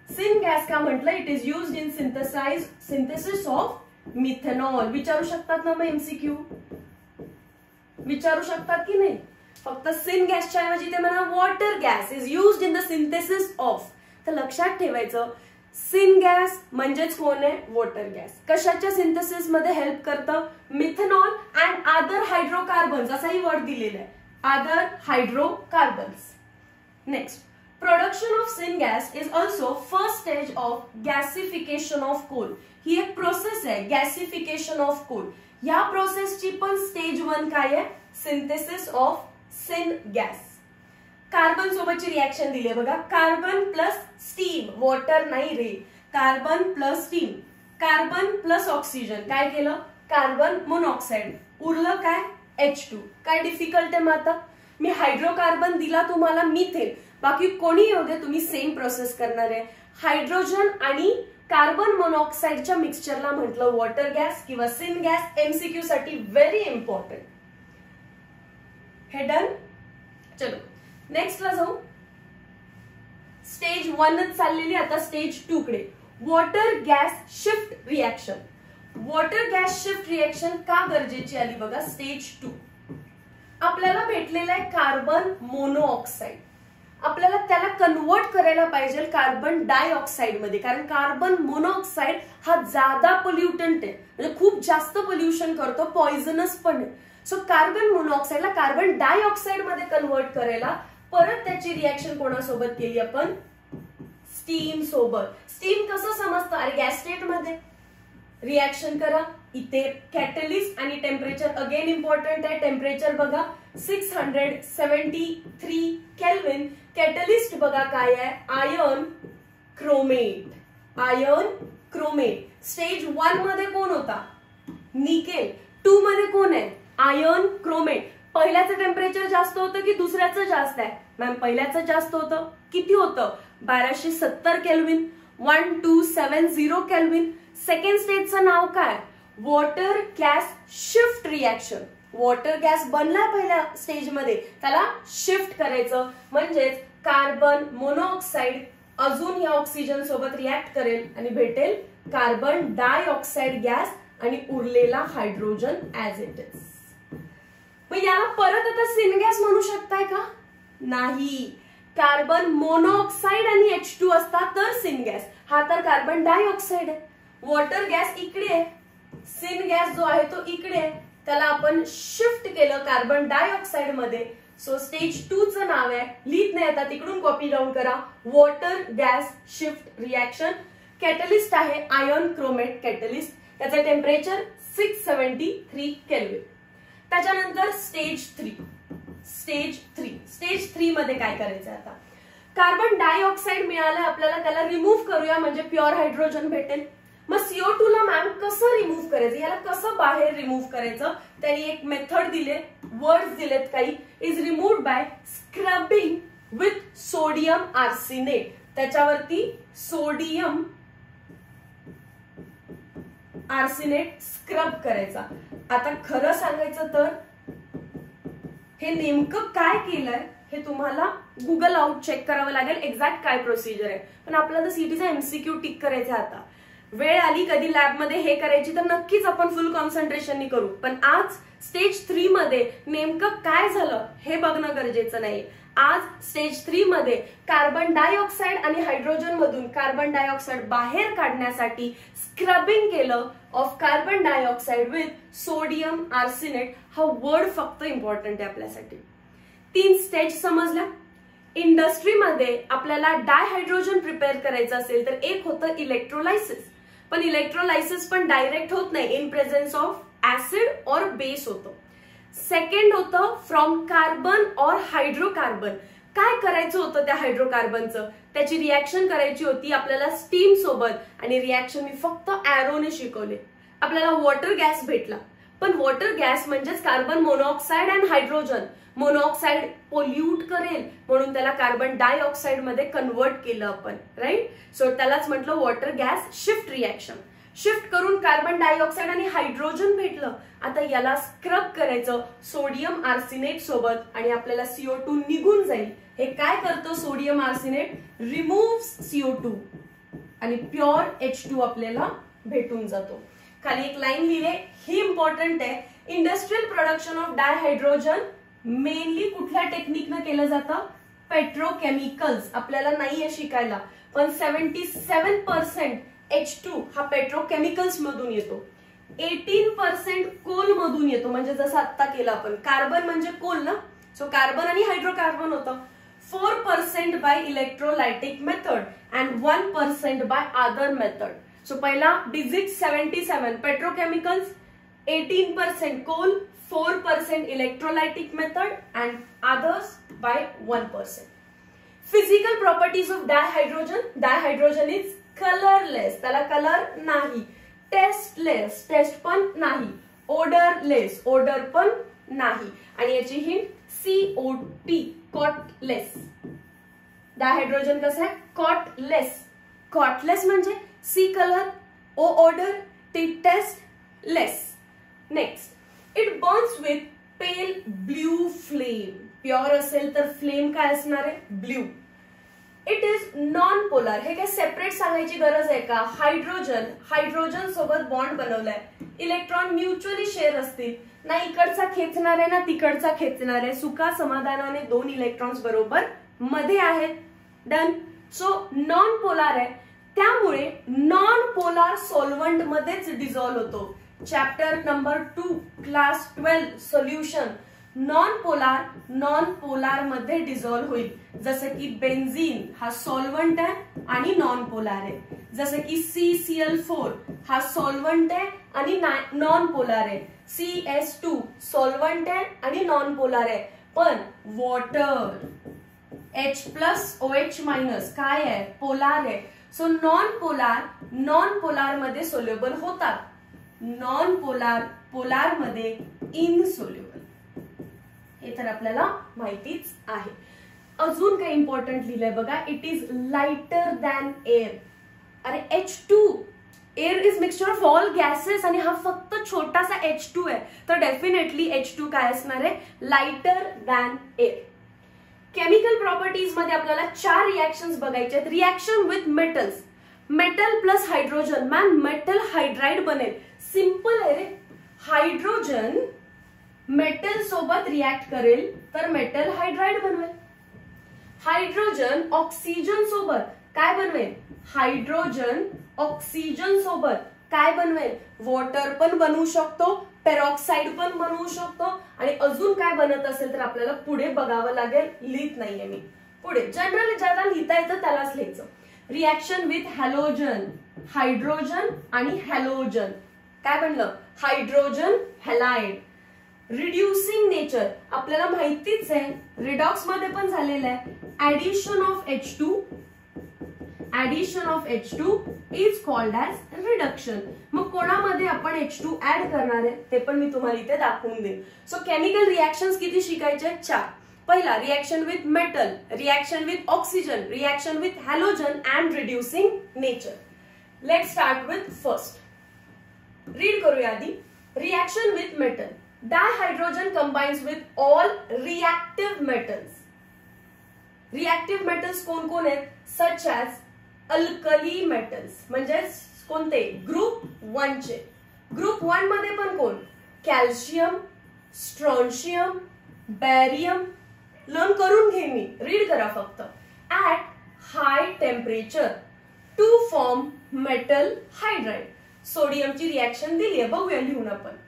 Syngas का म्हटलं? It is used in synthesis of methanol. विचारू शकतात ना मग MCQ? विचारू शकतात की नाही? फक्त syngas च्या ऐवजी ते म्हणा water gas is used in the synthesis of. तर लक्षात ठेवायचं सिनगॅस म्हणजेच कोण आहे? Water gas. कशाच्या सिंथेसिस मध्ये हेल्प करतं? मिथेनॉल अँड अदर हायड्रोकार्बन्स असाही वर्ड दिलेला आहे. Other hydrocarbons. Next, production of syngas is also first stage of gasification of coal. ही एक प्रोसेस आहे गॅसिफिकेशन ऑफ कोल. या प्रोसेसची पण स्टेज 1 काय आहे? Synthesis of syngas. कार्बन सोबतची रिएक्शन दिली आहे बघा. कार्बन प्लस स्टीम, वॉटर नाही रे, carbon plus steam, carbon plus oxygen. काय केलं? Carbon monoxide. उरलं काय? H2. काय डिफिकल्ट आहे मग आता? मी हायड्रोकार्बन दिला तुम्हाला मिथेन, बाकी कोणी येऊ दे तुम्ही सेम प्रोसेस करणार आहे. हायड्रोजन आणि कार्बन मोनॉक्साइडच्या मिक्सचरला म्हटलं वॉटर गॅस किंवा सिन गॅस. MCQ साठी व्हेरी इम्पॉर्टंट. हे डन. चलो नेक्स्ट ला जाऊ. स्टेज 1 चाललेली, आता स्टेज 2 कडे. Water gas shift reaction. Water gas shift reaction का गरजेची आली बघा. स्टेज 2 आपल्याला भेटलेला आहे कार्बन मोनोऑक्साइड. आपल्याला त्याला कन्वर्ट करायला पाहिजे कार्बन डायऑक्साइड मध्ये, कारण कार्बन मोनोऑक्साइड हा ज्यादा पोल्युटंट आहे, म्हणजे खूप जास्त पोल्युशन करतो, पॉइझनस पण आहे. सो कार्बन मोनॉक्साइडला कार्बन डायऑक्साइड मध्ये कन्वर्ट करायला परत त्याची रिएक्शन कोणासोबत केली आपण? स्टीम सोबत. स्टीम कसं समजतं? अरे गॅस स्टेट मध्ये रिएक्शन करा. इथे कॅटलिस्ट आणि टेम्परेचर अगेन इम्पॉर्टंट आहे. टेम्परेचर बघा 673 केल्विन. कॅटलिस्ट बघा काय आहे? Iron chromate. Iron chromate. Stage 1 मध्ये कोण होता? निकेल. 2 मध्ये कोण आहे? Iron chromate. पहिल्याचं टेम्परेचर जास्त होतं की दुसऱ्याचं जास्त आहे? मॅम पहिल्याचं जास्त होतं. किती होतं? 1270 केल्विन. 1270 केल्विन. सेकंड स्टेजचं नाव काय? Water gas shift reaction. Water gas बनला पहिल्या स्टेज मध्ये, त्याला शिफ्ट करायचं, म्हणजेच कार्बन मोनॉक्साइड अजून या ऑक्सिजन सोबत रिएक्ट करेल आणि भेटेल कार्बन डायऑक्साइड गॅस आणि उरलेला हायड्रोजन ऍज इट इज. मग याला परत आता सिनगॅस म्हणू शकताय का? नाही. कार्बन मोनॉक्साइड आणि H2 असतात तर सिनगॅस. हा तर कार्बन डायऑक्साइड आहे. वॉटर गॅस इकडे आहे, सिनगॅस जो आहे तो इकडे आहे. त्याला आपण शिफ्ट केलं कार्बन डायऑक्साइड मध्ये. सो स्टेज 2 चं नाव आहे, लिहित नाही आता तिकडून कॉपी डाऊन करा, water gas shift reaction. Catalyst आहे आयर्न क्रोमेट कॅटलिस्ट. त्याचं टेम्परेचर 673 केल्विन. त्याच्यानंतर स्टेज 3. स्टेज 3 मध्ये काय करायचं आता? कार्बन डायऑक्साइड मिळालं आपल्याला, त्याला रिमूव्ह करूया म्हणजे प्युअर हायड्रोजन भेटेल. मग CO2 ला मॅम कसं रिमूव्ह करायचं? याला कसं बाहेर रिमूव्ह करायचं? त्यांनी एक मेथड दिले, वर्ड्स दिलेत काही. Is removed by scrubbing with sodium arsenate. त्याच्यावरती सोडियम आर्सेनेट स्क्रब करायचा. आता खरं सांगायचं तर हे नेमकं काय केलंय हे तुम्हाला गुगल आउट चेक करावं लागेल एक्झॅक्ट काय प्रोसिजर आहे. पण आपल्याला सीटीचा MCQ टिक करायचा. आता वेळ आली कधी लॅबमध्ये हे करायची तर नक्कीच आपण फुल कॉन्सन्ट्रेशननी करू. पण आज स्टेज 3 मध्ये नेमकं काय झालं हे बघणं गरजेचं नाही. आज स्टेज 3 मध्ये कार्बन डायऑक्साइड आणि हायड्रोजन मधून कार्बन डायऑक्साइड बाहेर काढण्यासाठी स्क्रबिंग केलं of carbon dioxide with sodium arsenate. हा वर्ड फक्त इम्पॉर्टंट आहे आपल्यासाठी. 3 स्टेज समजल्या. इंडस्ट्रीमध्ये आपल्याला डायहायड्रोजन प्रिपेअर करायचं असेल तर एक होतं इलेक्ट्रोलायसिस. पण इलेक्ट्रोलायसिस पण डायरेक्ट होत नाही, इन प्रेझेन्स ऑफ ऍसिड और बेस होतं. सेकंड होतं फ्रॉम कार्बन और हायड्रोकार्बन. काय करायचं होतं त्या हायड्रोकार्बनचं, त्याची रिॲक्शन करायची होती आपल्याला स्टीम सोबत आणि रिॲक्शन मी फक्त एरोने शिकवले. आपल्याला वॉटर गॅस भेटला, पण वॉटर गॅस म्हणजेच carbon monoxide and hydrogen. Monoxide pollute करेल म्हणून त्याला कार्बन डायऑक्साइड मध्ये कन्वर्ट केलं आपण, राईट. सो त्यालाच म्हटलं water gas shift reaction. Shift करून कार्बन डायऑक्साइड आणि हायड्रोजन भेटलं. आता याला स्क्रब करायचं सोडियम आर्सेनेट सोबत आणि आपल्याला CO2 निघून जाईल. हे काय करतं सोडियम आर्सेनेट, रिमूव्ह CO2 आणि प्युअर H2 आपल्याला भेटून जातो. खाली एक लाईन लिहिले, ही इम्पॉर्टंट आहे. इंडस्ट्रियल प्रोडक्शन ऑफ डायहायड्रोजन मेनली कुठल्या टेक्निकनं केलं जातं, पेट्रोकेमिकल्स. आपल्याला नाहीये शिकायला, पण 77% H2 हा पेट्रोकेमिकल्स मधून येतो. 18% कोल मधून येतो, म्हणजे जसं आता केलं आपण. कार्बन म्हणजे कोल ना, सो कार्बन आणि हायड्रोकार्बन होतं. 4% by electrolytic method and 1% by other method. So पहिला digit 77 petrochemicals, 18% coal, 4% electrolytic method and others by 1%. Physical properties of dihydrogen. Dihydrogen is colorless. त्याला कलर नाही. Tasteless. टेस्ट पण नाही. Odorless. odor पण नाही. आणि याची हिंट COT. Cotless. डायहायड्रोजन कसं आहे, कॉटलेस. कॉटलेस म्हणजे C colour, O odor, T taste, less. Next, it burns with pale blue flame. Pure असेल तर फ्लेम काय असणार आहे, blue. It is non polar. हे काय सेपरेट सांगायची गरज आहे का. हायड्रोजन सोबत बॉन्ड बनवलाय. इलेक्ट्रॉन म्युच्युअली शेअर असतील, ना इकडचा खेचणार आहे ना तिकडचा खेचणार आहे. सुखा समाधानाने 2 इलेक्ट्रॉन्स बरोबर मध्ये आहेत. डन. सो नॉन पोलार आहे, त्यामुळे नॉन पोलार सॉल्व्हंट मध्येच डिझॉल्व्ह होतो. Chapter number 2 class 12 solution. Non polar मध्ये डिझॉल्व्ह होईल. जसं की बेन्झीन हा सॉल्व्हंट आहे आणि नॉन पोलार आहे. जसं की CCl4 हा सॉल्व्हंट आहे आणि नॉन पोलार आहे. CS2 सॉल्व्हंट आहे आणि नॉन पोलार आहे. पण वॉटर H+OH- काय आहे, पोलार आहे. सो नॉन पोलार मध्ये सोल्युबल होतात. नॉन पोलार मध्ये इनसोल्युबल. हे तर आपल्याला माहितीच आहे. अजून काही इम्पॉर्टंट लिहिलंय बघा. It is lighter than air. अरे H2, air is mixture of all gases आणि हा फक्त छोटासा H2 आहे, तर डेफिनेटली H2 काय असणार आहे, lighter than air. Chemical properties मध्ये आपल्याला 4 रिएक्शन्स बघायचे आहेत. Reaction with metals. Metal plus hydrogen. Ma'am metal hydride बनेल. सिंपल आहे रे. हायड्रोजन मेटल सोबत रिएक्ट करेल तर मेटल हायड्राइड बनवेल. हायड्रोजन ऑक्सिजन सोबत काय बनवेल, हायड्रोजन ऑक्सिजन सोबत काय बनवेल, वॉटर पण बनवू शकतो, पेरॉक्साइड पण बनवू शकतो. आणि अजून काय बनत असेल तर आपल्याला पुढे बघावं लागेल. लिहित नाहीये मी पुढे. जनरल ज्याला लिहिता येतं त्यालाच लिहायचं. Reaction with halogen. हायड्रोजन आणि हॅलोजन काय बनलं, हायड्रोजन हॅलाइड. रिड्युसिंग नेचर आपल्याला माहितीच आहे, रिडॉक्स मध्ये पण झालेलं आहे. Addition of H2 is called as reduction. मग कोणामध्ये आपण H2 ऍड करणार आहे ते पण मी तुम्हाला इथे दाखवून देईन. सो केमिकल रिएक्शन्स किती शिकायचे, 4. पहिला reaction with metal, reaction with oxygen, reaction with halogen and reducing nature. Let start with first. Read करूया आधी. Reaction with metal. Dihydrogen combines with all reactive metals. Reactive metals कोण कोण आहेत, such as alkali metals. म्हणजे कोणते, group 1 चे. Group 1 मध्ये पण कोण, कॅल्शियम, स्ट्रॉन्शियम, बॅरियम. लर्न करून घे मी, रीड करा फक्त. At high temperature to form metal hydride. सोडियमची रिएक्शन दिली आहे, बघूया लिहून आपण.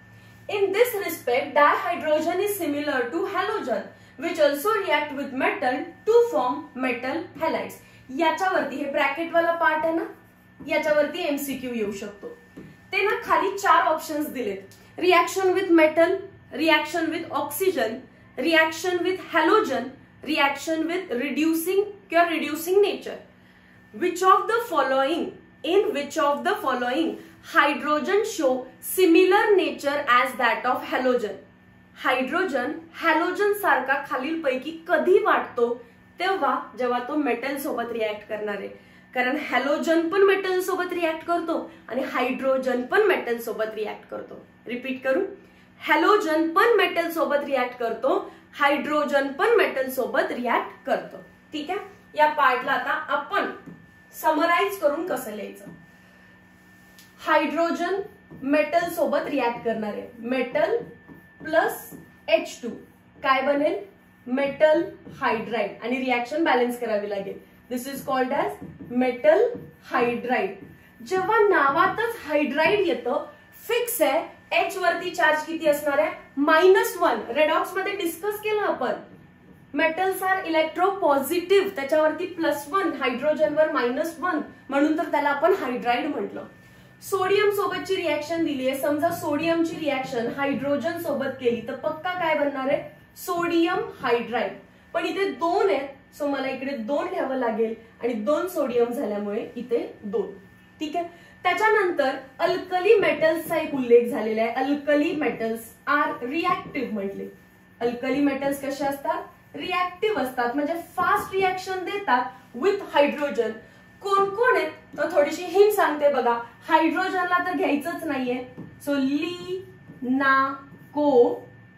In this respect, dihydrogen is similar to halogen, which also react with metal to form metal halides. याच्यावरती हे ब्रॅकेट वाला पार्ट आहे ना, याच्यावरती MCQ येऊ शकतो. ते ना खाली 4 ऑप्शन्स दिलेत. Reaction with metal reaction with oxygen, reaction with halogen, reaction with reducing nature. Which of the following, in which of the following hydrogen show similar nature as that of halogen? Hydrogen halogen सारखा खालीलपैकी कधी वाटतो? तेव्हा जेव्हा तो metal सोबत react करणार आहे. कारण हॅलोजन पण मेटल सोबत रिएक्ट करतो आणि हायड्रोजन पण मेटल सोबत रिएक्ट करतो. रिपीट करू, हॅलोजन पण मेटल सोबत रिएक्ट करतो, हायड्रोजन पण मेटल सोबत रिएक्ट करतो. ठीक आहे, या पार्टला आता आपण समराइज करून कसं लिहायचं. हायड्रोजन मेटल सोबत रिएक्ट करणार आहे. मेटल प्लस H2 काय बनेल? Metal hydride. आणि रिएक्शन बॅलन्स करावी लागेल. This is called as metal hydride. जेव्हा नावातच हायड्राइड येतं, फिक्स आहे H वरती चार्ज किती असणार आहे? -1. रेडॉक्स मध्ये डिस्कस केलं आपण. मेटल्स आर इलेक्ट्रोपॉझिटिव्ह, त्याच्यावरती +1, हायड्रोजनवर -1, म्हणून तर त्याला आपण हायड्राइड म्हटलं. सोडियम सोबतची रिएक्शन दिली आहे. समजा सोडियमची रिएक्शन हायड्रोजन सोबत केली तर पक्का काय बनणार आहे? Sodium hydride. पण इथे 2 आहेत, सो मला इकडे 2 घ्यावं लागेल आणि 2 सोडियम झाल्यामुळे इथे 2. ठीक आहे. त्याच्यानंतर अल्कली मेटल्सचा एक उल्लेख झालेला आहे. अल्कली मेटल्स आर रिएक्टिव्ह म्हटले. अल्कली मेटल्स कसे असतात? रिएक्टिव्ह असतात, म्हणजे फास्ट रिएक्शन देतात विथ हायड्रोजन. कोण कोण आहेत तर थोडीशी हिंट सांगते बघा. हायड्रोजनला तर घ्यायचंच नाहीये, सो ली ना को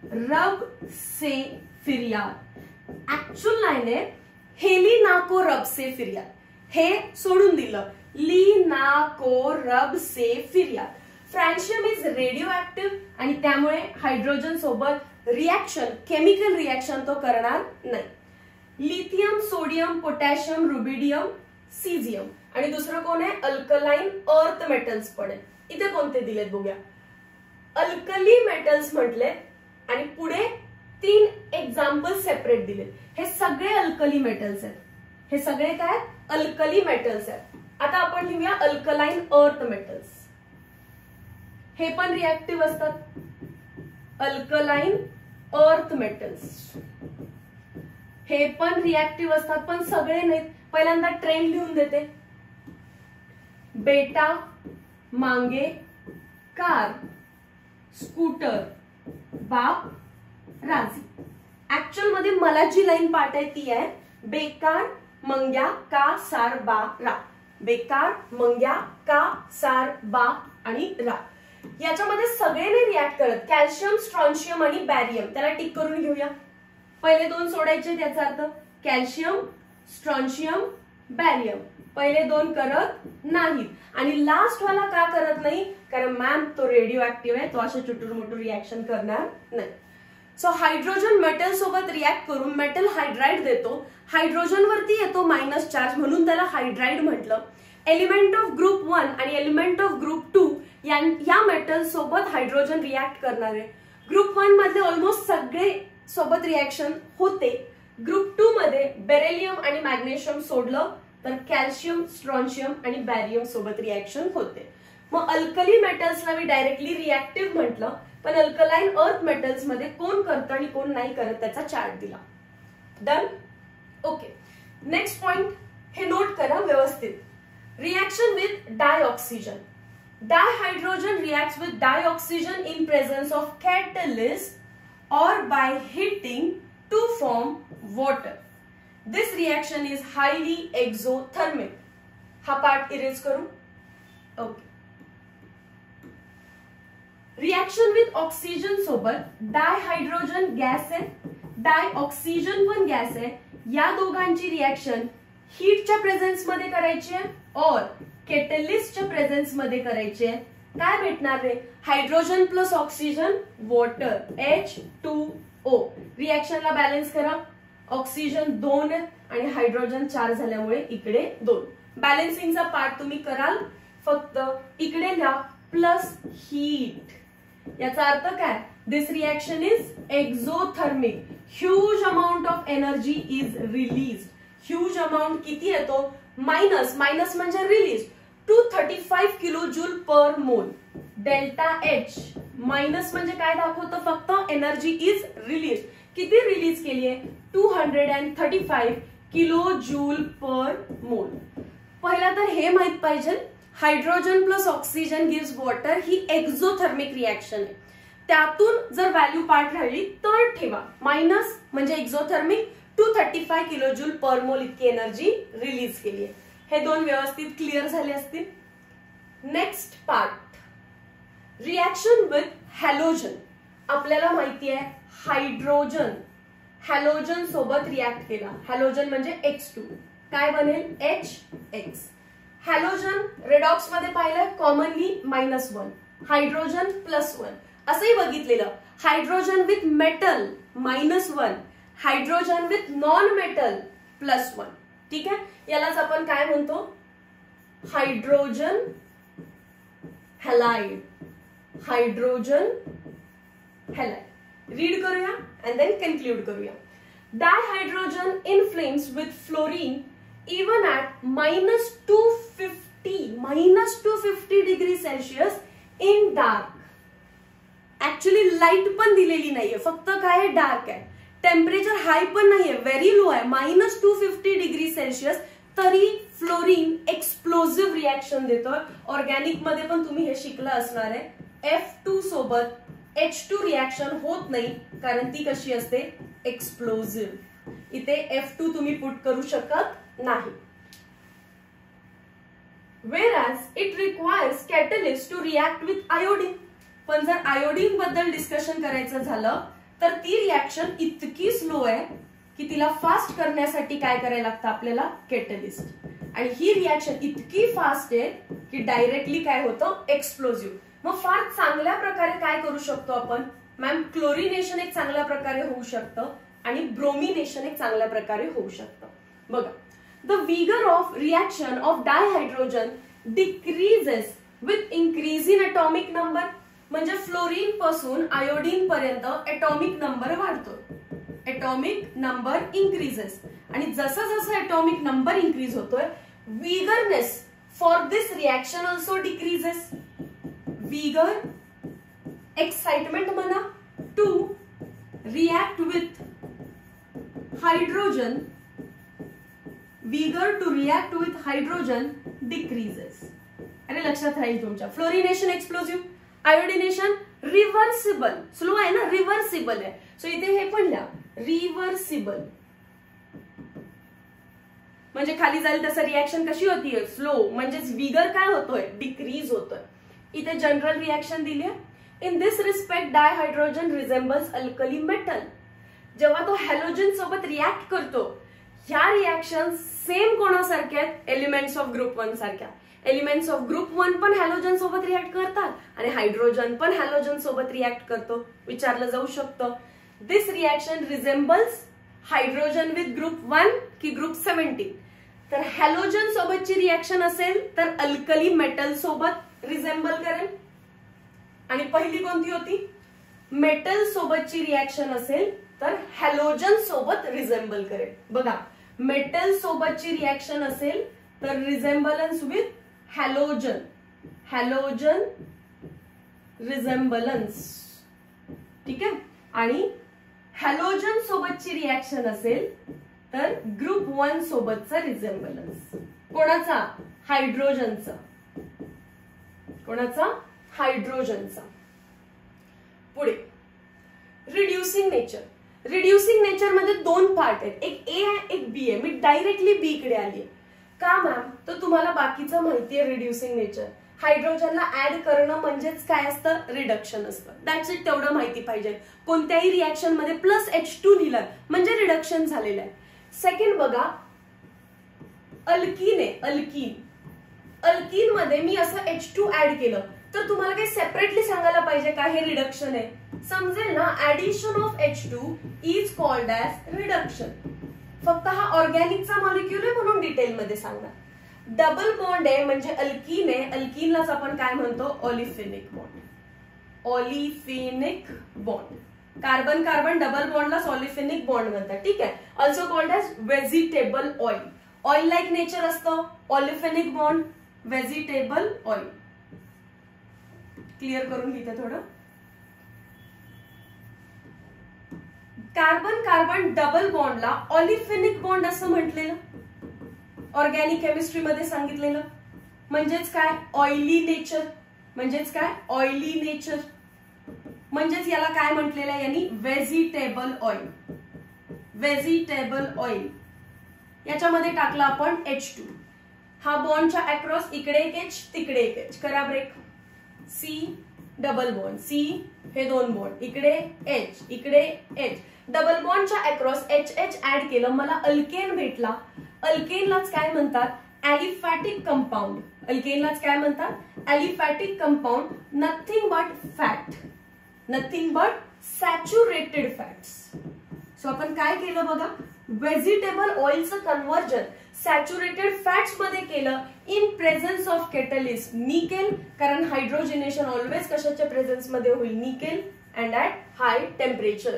रब से फिर्याद. ऍक्च्युअल लाईन आहे हेली ना को रब से फिर्याद. हे सोडून दिलं. ली ना को रब से फिर्याद. फ्रॅन्शियम इज रेडिओ ऍक्टिव्ह आणि त्यामुळे हायड्रोजन सोबत रिएक्शन, केमिकल रिएक्शन तो करणार नाही. Lithium, sodium, potassium, rubidium, caesium. आणि दुसरं कोण आहे? अल्कलाइन अर्थ मेटल्स पण आहे. इथे कोणते दिलेत बघूया. अल्कली मेटल्स म्हटले आणि पुढे 3 एक्झाम्पल सेपरेट दिलेत. हे सगळे अल्कली मेटल्स आहेत. हे सगळे काय? अल्कली मेटल्स आहेत. आता आपण लिहूया अल्कलाइन अर्थ मेटल्स. हे पण रिएक्टिव्ह असतात. अल्कलाइन अर्थ मेटल्स हे पण रिएक्टिव्ह असतात, पण सगळे नाहीत. पहिल्यांदा ट्रेंड लिहून देते. बेटा, मांगे, कार, स्कूटर, बाप, राजी. ऍक्च्युअल मध्ये मला जी लाईन पाठ आहे ती आहे बेकार, मंग्या, का, सार, बा, रा. बेकार, मंग्या, का, सार, बा आणि रा. याच्यामध्ये सगळे नाही रिएक्ट करत. कॅल्शियम, स्ट्रॉन्शियम आणि बॅरियम, त्याला टिक करून घेऊया. पहिले 2 सोडायचे, त्याचा अर्थ कॅल्शियम, स्ट्रॉन्शियम, बॅरियम. पहिले 2 करत नाहीत. आणि लास्ट वाला का करत नाही? कारण मॅम तो रेडिओ ऍक्टिव्ह आहे, तो असे चुटूर मुटूर रिएक्शन करणार नाही. सो हायड्रोजन मेटल सोबत रिएक्ट करून मेटल हायड्राइड देतो. हायड्रोजन वरती येतो मायनस चार्ज, म्हणून त्याला हायड्राइड म्हटलं. एलिमेंट ऑफ ग्रुप 1 आणि एलिमेंट ऑफ ग्रुप 2 या मेटल सोबत हायड्रोजन रिएक्ट करणार आहे. ग्रुप 1 मध्ये ऑलमोस्ट सगळे सोबत रिएक्शन होते. ग्रुप 2 मध्ये बेरिलियम आणि मॅग्नेशियम सोडलं तर कॅल्शियम, स्ट्रॉन्शियम आणि बॅरियम सोबत रिएक्शन होते. मग अल्कली मेटल्सला मी डायरेक्टली रिएक्टिव्ह म्हटलं, पण अल्कलाइन अर्थ मेटल्स मध्ये कोण करतं आणि कोण नाही करत त्याचा चार्ट दिला. डन. ओके, नेक्स्ट पॉइंट हे नोट करा व्यवस्थित. Reaction with dioxygen. Dihydrogen reacts with dioxygen in presence of catalyst or by heating to form water. This reaction is highly exothermic. हा पार्ट इरेज करू. ओके. रिएक्शन विथ ऑक्सिजन सोबत डायहाइड्रोजन gas आहे, डायऑक्सिजन पण gas आहे. या दोघांची रिएक्शन हीटच्या प्रेझेन्स मध्ये करायची आहे और कॅटलिस्टच्या प्रेझेन्स मध्ये करायची आहे. काय भेटणार रे? Hydrogen plus oxygen, water, H2O. रिएक्शनला बॅलन्स करा. ऑक्सिजन 2 आणि हायड्रोजन 4 झाल्यामुळे इकडे 2. बॅलन्सिंगचा पार्ट तुम्ही कराल, फक्त इकडे लिहा प्लस हीट. याचा अर्थ काय? This reaction is exothermic. Huge amount of energy is release. Huge amount किती येतो? मायनस म्हणजे रिलीज 235 किलोजूल पर मोल. डेल्टा एच मायनस म्हणजे काय दाखवतं, फक्त एनर्जी इज रिलीज. किती रिलीज केली आहे, 235 किलो जूल पर मोल. पहिला तर हे माहित पाहिजे, hydrogen plus oxygen gives water ही एक्झोथर्मिक रिएक्शन आहे. त्यातून जर व्हॅल्यू पार्ट राहिली तर ठेवा, मायनस म्हणजे एक्झोथर्मिक, 235 किलो जूल पर मोल इतकी एनर्जी रिलीज केली आहे. हे दोन व्यवस्थित क्लिअर झाले असतील. Next part, reaction with halogen. आपल्याला माहिती आहे हायड्रोजन हॅलोजन सोबत रिएक्ट केला, हॅलोजन म्हणजे H2, काय बनेल HX. हॅलोजन रेडॉक्स मध्ये पाहिलं कॉमनली -1, हायड्रोजन +1. असंही बघितलेलं, hydrogen with metal -1, hydrogen with non metal +1. ठीक आहे, यालाच आपण काय म्हणतो, hydrogen halide. Hydrogen halide. Read करूया and then conclude करूया. Dihydrogen in flames with fluorine even at -250 degrees Celsius in dark. Actually light पण दिलेली नाहीये, फक्त काय डार्क आहे. टेम्परेचर हाय पण नाहीये, व्हेरी लो आहे, -250 डिग्री सेल्सिअस. तरी फ्लोरीन एक्सप्लोजिव्ह रिएक्शन देतोय. ऑर्गॅनिक मध्ये पण तुम्ही हे शिकला असणार आहे. F2 सोबत H2 रिएक्शन होत नाही, कारण ती कशी असते, एक्सप्लोजिव्ह. इथे F2 तुम्ही पुट करू शकत नाही. Whereas it requires catalyst to react with iodine. पण जर आयोडीन बद्दल डिस्कशन करायचं झालं तर ती रिएक्शन इतकी स्लो आहे की तिला फास्ट करण्यासाठी काय करायला लागतं आपल्याला, कॅटलिस्ट. आणि ही रिएक्शन इतकी फास्ट आहे की डायरेक्टली काय होतं, एक्सप्लोजिव्ह. मग फार चांगल्या प्रकारे काय करू शकतो आपण मॅम, क्लोरिनेशन एक चांगल्या प्रकारे होऊ शकतं आणि ब्रोमिनेशन एक चांगल्या प्रकारे होऊ शकतं. बघा, the vigour of reaction of dihydrogen decreases with increase in atomic number. म्हणजे फ्लोरीन पासून आयोडीन पर्यंत अटॉमिक नंबर वाढतो, अटॉमिक नंबर इन्क्रीजेस. आणि जसं जसं अटॉमिक नंबर इन्क्रीज होतोय, vigourness for this reaction also decreases. Vigour, excitement म्हणा, to react with hydrogen, vigour to react with hydrogen decreases. अरे लक्षात राहील तुमच्या. Fluorination explosive, iodination reversible. Slow आहे ना, रिव्हर्सिबल आहे. सो इथे हे पण लिहा, रिव्हर्सिबल. म्हणजे खाली जाईल तसं रिएक्शन कशी होतीये, स्लो. म्हणजेच विगर काय होतोय, डिक्रीज होतोय. इथे जनरल रिएक्शन दिली आहे. In this respect dihydrogen resembles alkali metal. जेव्हा तो हॅलोजन सोबत रिएक्ट करतो, ह्या रिएक्शन सेम कोणासारख्या आहेत, एलिमेंट्स ऑफ ग्रुप 1 सारख्या. एलिमेंट्स ऑफ ग्रुप 1 पण हॅलोजन सोबत रिएक्ट करतात आणि हायड्रोजन पण हॅलोजन सोबत रिएक्ट करतो. विचारलं जाऊ शकतं, दिस रिएक्शन रिझेंबल्स हायड्रोजन विथ ग्रुप 1 की ग्रुप 17. तर हॅलोजन सोबतची रिएक्शन असेल तर अल्कली मेटल सोबत रिझेंबल करेल. आणि पहिली कोणती होती, मेटल सोबतची रिएक्शन असेल तर हॅलोजन सोबत रिझेंबल करेल. बघा, मेटल सोबतची रिएक्शन असेल तर रिझेंबलन्स विथ हॅलोजन, हॅलोजन रिझेंबलन्स. ठीक आहे. आणि हॅलोजन सोबतची रिएक्शन असेल तर ग्रुप 1 सोबतचा रिझेंबलन्स. कोणाचा, हायड्रोजनचा. कोणाचा, हायड्रोजनचा. पुढे रिड्युसिंग नेचर. रिड्युसिंग नेचर मध्ये 2 पार्ट आहेत, एक ए आहे एक बी आहे. मी डायरेक्टली बी कडे आली. का मॅम, तर तुम्हाला बाकीचं माहितीये रिड्युसिंग नेचर. हायड्रोजनला ऍड करणं म्हणजेच काय असतं, रिडक्शन असतं. That's it. तेवढं माहिती पाहिजे. कोणत्याही रिएक्शन मध्ये +H2 लिहिलं म्हणजे रिडक्शन झालेलं आहे. सेकंड बघा, अल्कीन आहे, अल्कीन. अल्कीन मध्ये मी असं H2 ऍड केलं तर तुम्हाला काही सेपरेटली सांगायला पाहिजे का हे रिडक्शन आहे, समजेल ना. Addition of H2 is called as reduction. फक्त हा ऑर्गॅनिकचा मॉलिक्युल आहे म्हणून डिटेल मध्ये सांगणार. डबल बॉन्ड आहे म्हणजे अल्कीन आहे, अल्कीनलाच आपण काय म्हणतो, olefinic bond. Olefinic bond. Carbon carbon double बॉन्डला ऑलिफेनिक बॉन्ड म्हणतात. ठीक आहे. Also called as vegetable oil. Oil like nature असतं, olefinic bond vegetable oil. Clear करून घेते थोडं. कार्बन कार्बन डबल बॉन्डला ऑलिफेनिक बॉन्ड असं म्हटलेलं, ऑर्गॅनिक केमिस्ट्री मध्ये सांगितलेलं. म्हणजेच काय, ऑइली नेचर. म्हणजेच काय, ऑइली नेचर. म्हणजेच याला काय म्हटलेलं आहे यांनी, व्हेजिटेबल ऑइल. Vegetable oil. याच्यामध्ये टाकला आपण H2. हा बॉन्डच्या अक्रॉस इकडे एक H तिकडे एक H. करा break. C double bond, C हे दोन बॉन्ड, इकडे H इकडे H. डबल बॉन्डच्या अक्रॉस HH ऍड केलं, मला अल्केन भेटला. अल्केनलाच काय म्हणतात, ॲलिफॅटिक कंपाऊंड. अल्केनलाच काय म्हणतात, aliphatic compound. Nothing but fat, nothing but saturated fats. So आपण काय केलं बघा, व्हेजिटेबल ऑइलचं कन्व्हर्जन सॅच्युरेटेड फॅट्स मध्ये केलं in presence of catalyst nickel. कारण हायड्रोजनेशन ऑलवेज कशाच्या प्रेझेन्स मध्ये होईल, nickel, and at high temperature.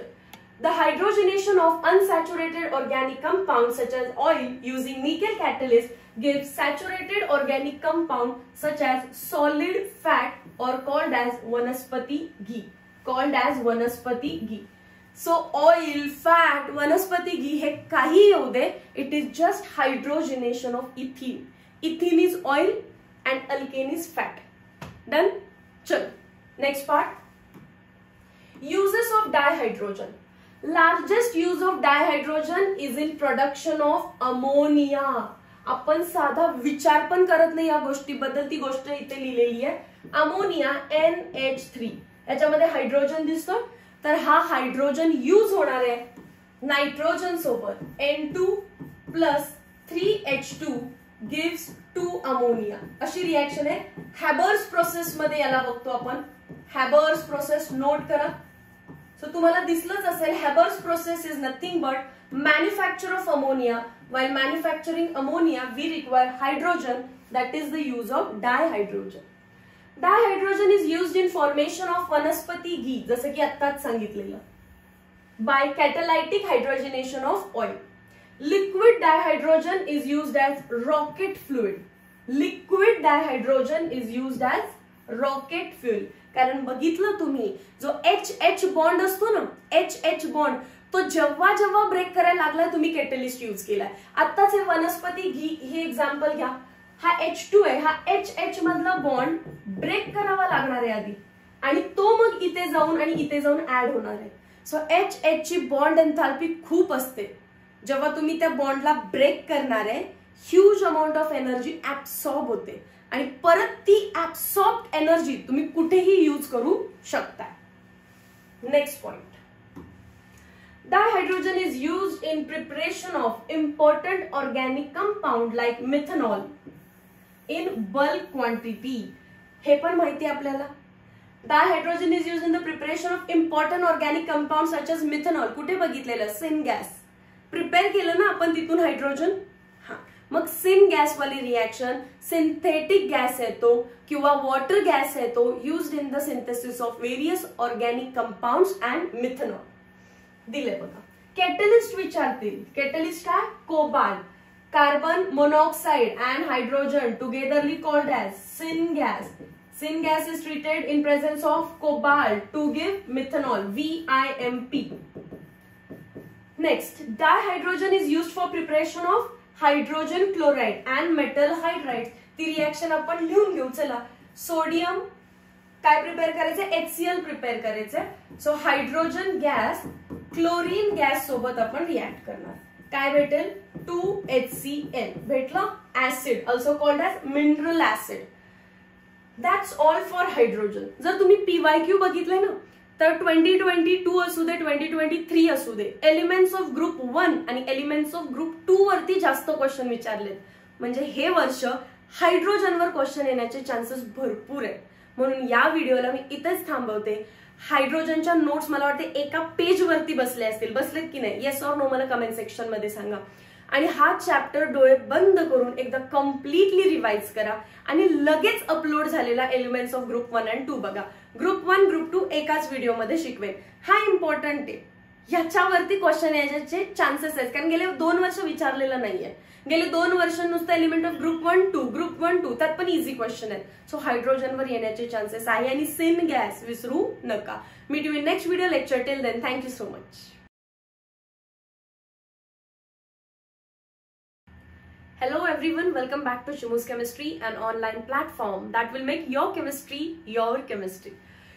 The hydrogenation of unsaturated organic compounds such as oil using nickel catalyst gives saturated organic compound such as solid fat or called as vanaspati ghee. Called as vanaspati ghee. So oil, fat, vanaspati ghee हे काही येऊ दे, it is just hydrogenation of ethene. Ethene is oil and alkane is fat. Done? चल. Next part. Uses of dihydrogen. Largest use of dihydrogen is in production of ammonia. आपण साधा विचार पण करत नाही या गोष्टीबद्दल, ती गोष्ट इथे लिहिलेली आहे. Ammonia NH3. याच्यामध्ये हायड्रोजन दिसतो, तर हा हायड्रोजन यूज होणार आहे नायट्रोजन सोबत. N2 plus 3H2 gives 2 ammonia. अशी रिएक्शन आहे. हॅबर्स प्रोसेस मध्ये याला बघतो आपण. हॅबर्स प्रोसेस नोट करा. सो तुम्हाला दिसलंच असेल, Haber's process is nothing but manufacture of ammonia. while manufacturing ammonia we require hydrogen, that is the use of dihydrogen. Dihydrogen is used in formation of vanaspati ghee, जसं की आत्ताच सांगितलेलं, by catalytic hydrogenation of oil. Liquid dihydrogen is used as rocket fluid. Liquid dihydrogen is used as rocket fuel. कारण बघितलं तुम्ही, जो H bond असतो ना, H बॉन्ड, तो जेव्हा जेव्हा ब्रेक करायला लागला तुम्ही कॅटलिस्ट यूज केलाय. आत्ताच हे वनस्पती घी हे एक्झाम्पल घ्या. हा H2 आहे, हा H मधला बॉन्ड ब्रेक करावा लागणार आहे आधी, आणि तो मग इथे जाऊन आणि इथे जाऊन ऍड होणार आहे. सो H ची बॉन्ड एन्थाल्पी खूप असते. जेव्हा तुम्ही त्या बॉन्डला ब्रेक करणार आहे, huge amount of energy absorb होते, आणि परत ती ऍब्सॉर्ब एनर्जी तुम्ही कुठेही यूज करू शकता. Next point. Dihydrogen is used in preparation of important organic compound like methanol in bulk quantity. हे पण माहिती आपल्याला. Dihydrogen is used in the preparation of important organic compounds such as methanol. कुठे बघितलेलं, सिन गॅस. प्रिपेअर केलं ना आपण तिथून हायड्रोजन. हा, मग सिन गॅस वाली रिएक्शन, सिंथेटिक गॅस येतो किंवा वॉटर गॅस येतो, used in the synthesis of various organic compounds and methanol. दिले बघा. कॅटलिस्ट विचारतील. कॅटलिस्ट काय, cobalt, carbon monoxide and hydrogen togetherly called as syn gas. Syn gas is treated in presence of cobalt to give methanol, VIMP. Next, dihydrogen is used for preparation of hydrogen chloride and metal hydride. ती reaction आपण लिहून घेऊ. चला, sodium काय prepare करायचं, HCl prepare करायचं. So hydrogen gas chlorine gas सोबत आपण रिएक्ट करणार. काय भेटेल, 2HCl भेटलं. Acid also called as mineral acid. That's all for hydrogen. जर तुम्ही PYQ बघितलंय ना, तर 2022 असू दे, 2023 असू दे, एलिमेंट्स ऑफ ग्रुप 1 आणि एलिमेंट्स ऑफ ग्रुप 2 वरती जास्त क्वेश्चन विचारलेत. म्हणजे हे वर्ष हायड्रोजनवर क्वेश्चन येण्याचे चान्सेस भरपूर आहेत. म्हणून या व्हिडिओला मी इथेच थांबवते. हायड्रोजनच्या नोट्स मला वाटते एका पेज वरती बसले असतील. बसलेत की नाही, येस ऑर नो मला कमेंट सेक्शन मध्ये सांगा. आणि हा चॅप्टर डोळे बंद करून एकदा कम्प्लिटली रिवाइज करा आणि लगेच अपलोड झालेला एलिमेंट्स ऑफ ग्रुप 1 आणि 2 बघा. ग्रुप 1 ग्रुप 2 एकाच व्हिडिओमध्ये शिकवेन. हा इम्पॉर्टंट आहे. ह्याच्यावरती क्वेश्चन यायचे चान्सेस आहेत, कारण गेले 2 वर्ष विचारलेलं नाहीये. गेले 2 वर्ष नुसतं एलिमेंट ऑफ ग्रुप 1 2 ग्रुप 1 2 त्यात पण इझी क्वेश्चन आहेत. सो हायड्रोजनवर येण्याचे चान्सेस आहे. आणि सिन गॅस विसरू नका. Meet you in next video lecture. Till then thank you so much. Hello everyone, welcome back to Shimu's Chemistry, an online platform that will make your chemistry your chemistry.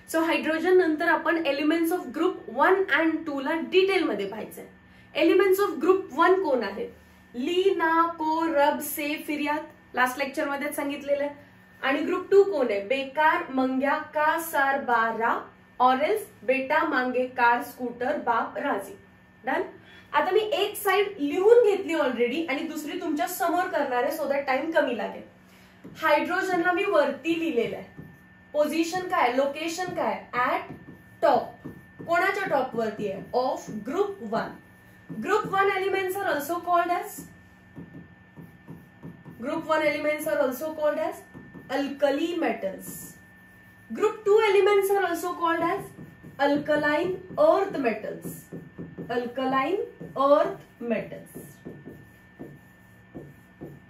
So hydrogen नंतर आपण elements of group 1 and 2 ला detail मध्ये पाहायचंय. Elements of group 1 कोण आहेत? ली, ना, को, रब, से, फिर्याद, लास्ट लेक्चर मध्ये सांगितलेलं आहे. आणि ग्रुप 2 कोण आहे? बेकार, मंग्या, का, सार, बारा, ऑरेल्स, बेटा, मांगे, कार, स्कूटर, बाप, राजी. डन. आता मी एक साइड लिहून घेतली ऑलरेडी आणि दुसरी तुमच्या समोर करणार आहे, सो दॅट टाइम कमी लागेल. हायड्रोजनला मी वरती लिहिलेलं आहे. पोझिशन काय, लोकेशन काय? At top. कोणाच्या टॉप वरती आहे? Of group 1. Group 1 elements are also called as alkali metals. Group 2 elements are also called as alkaline earth metals.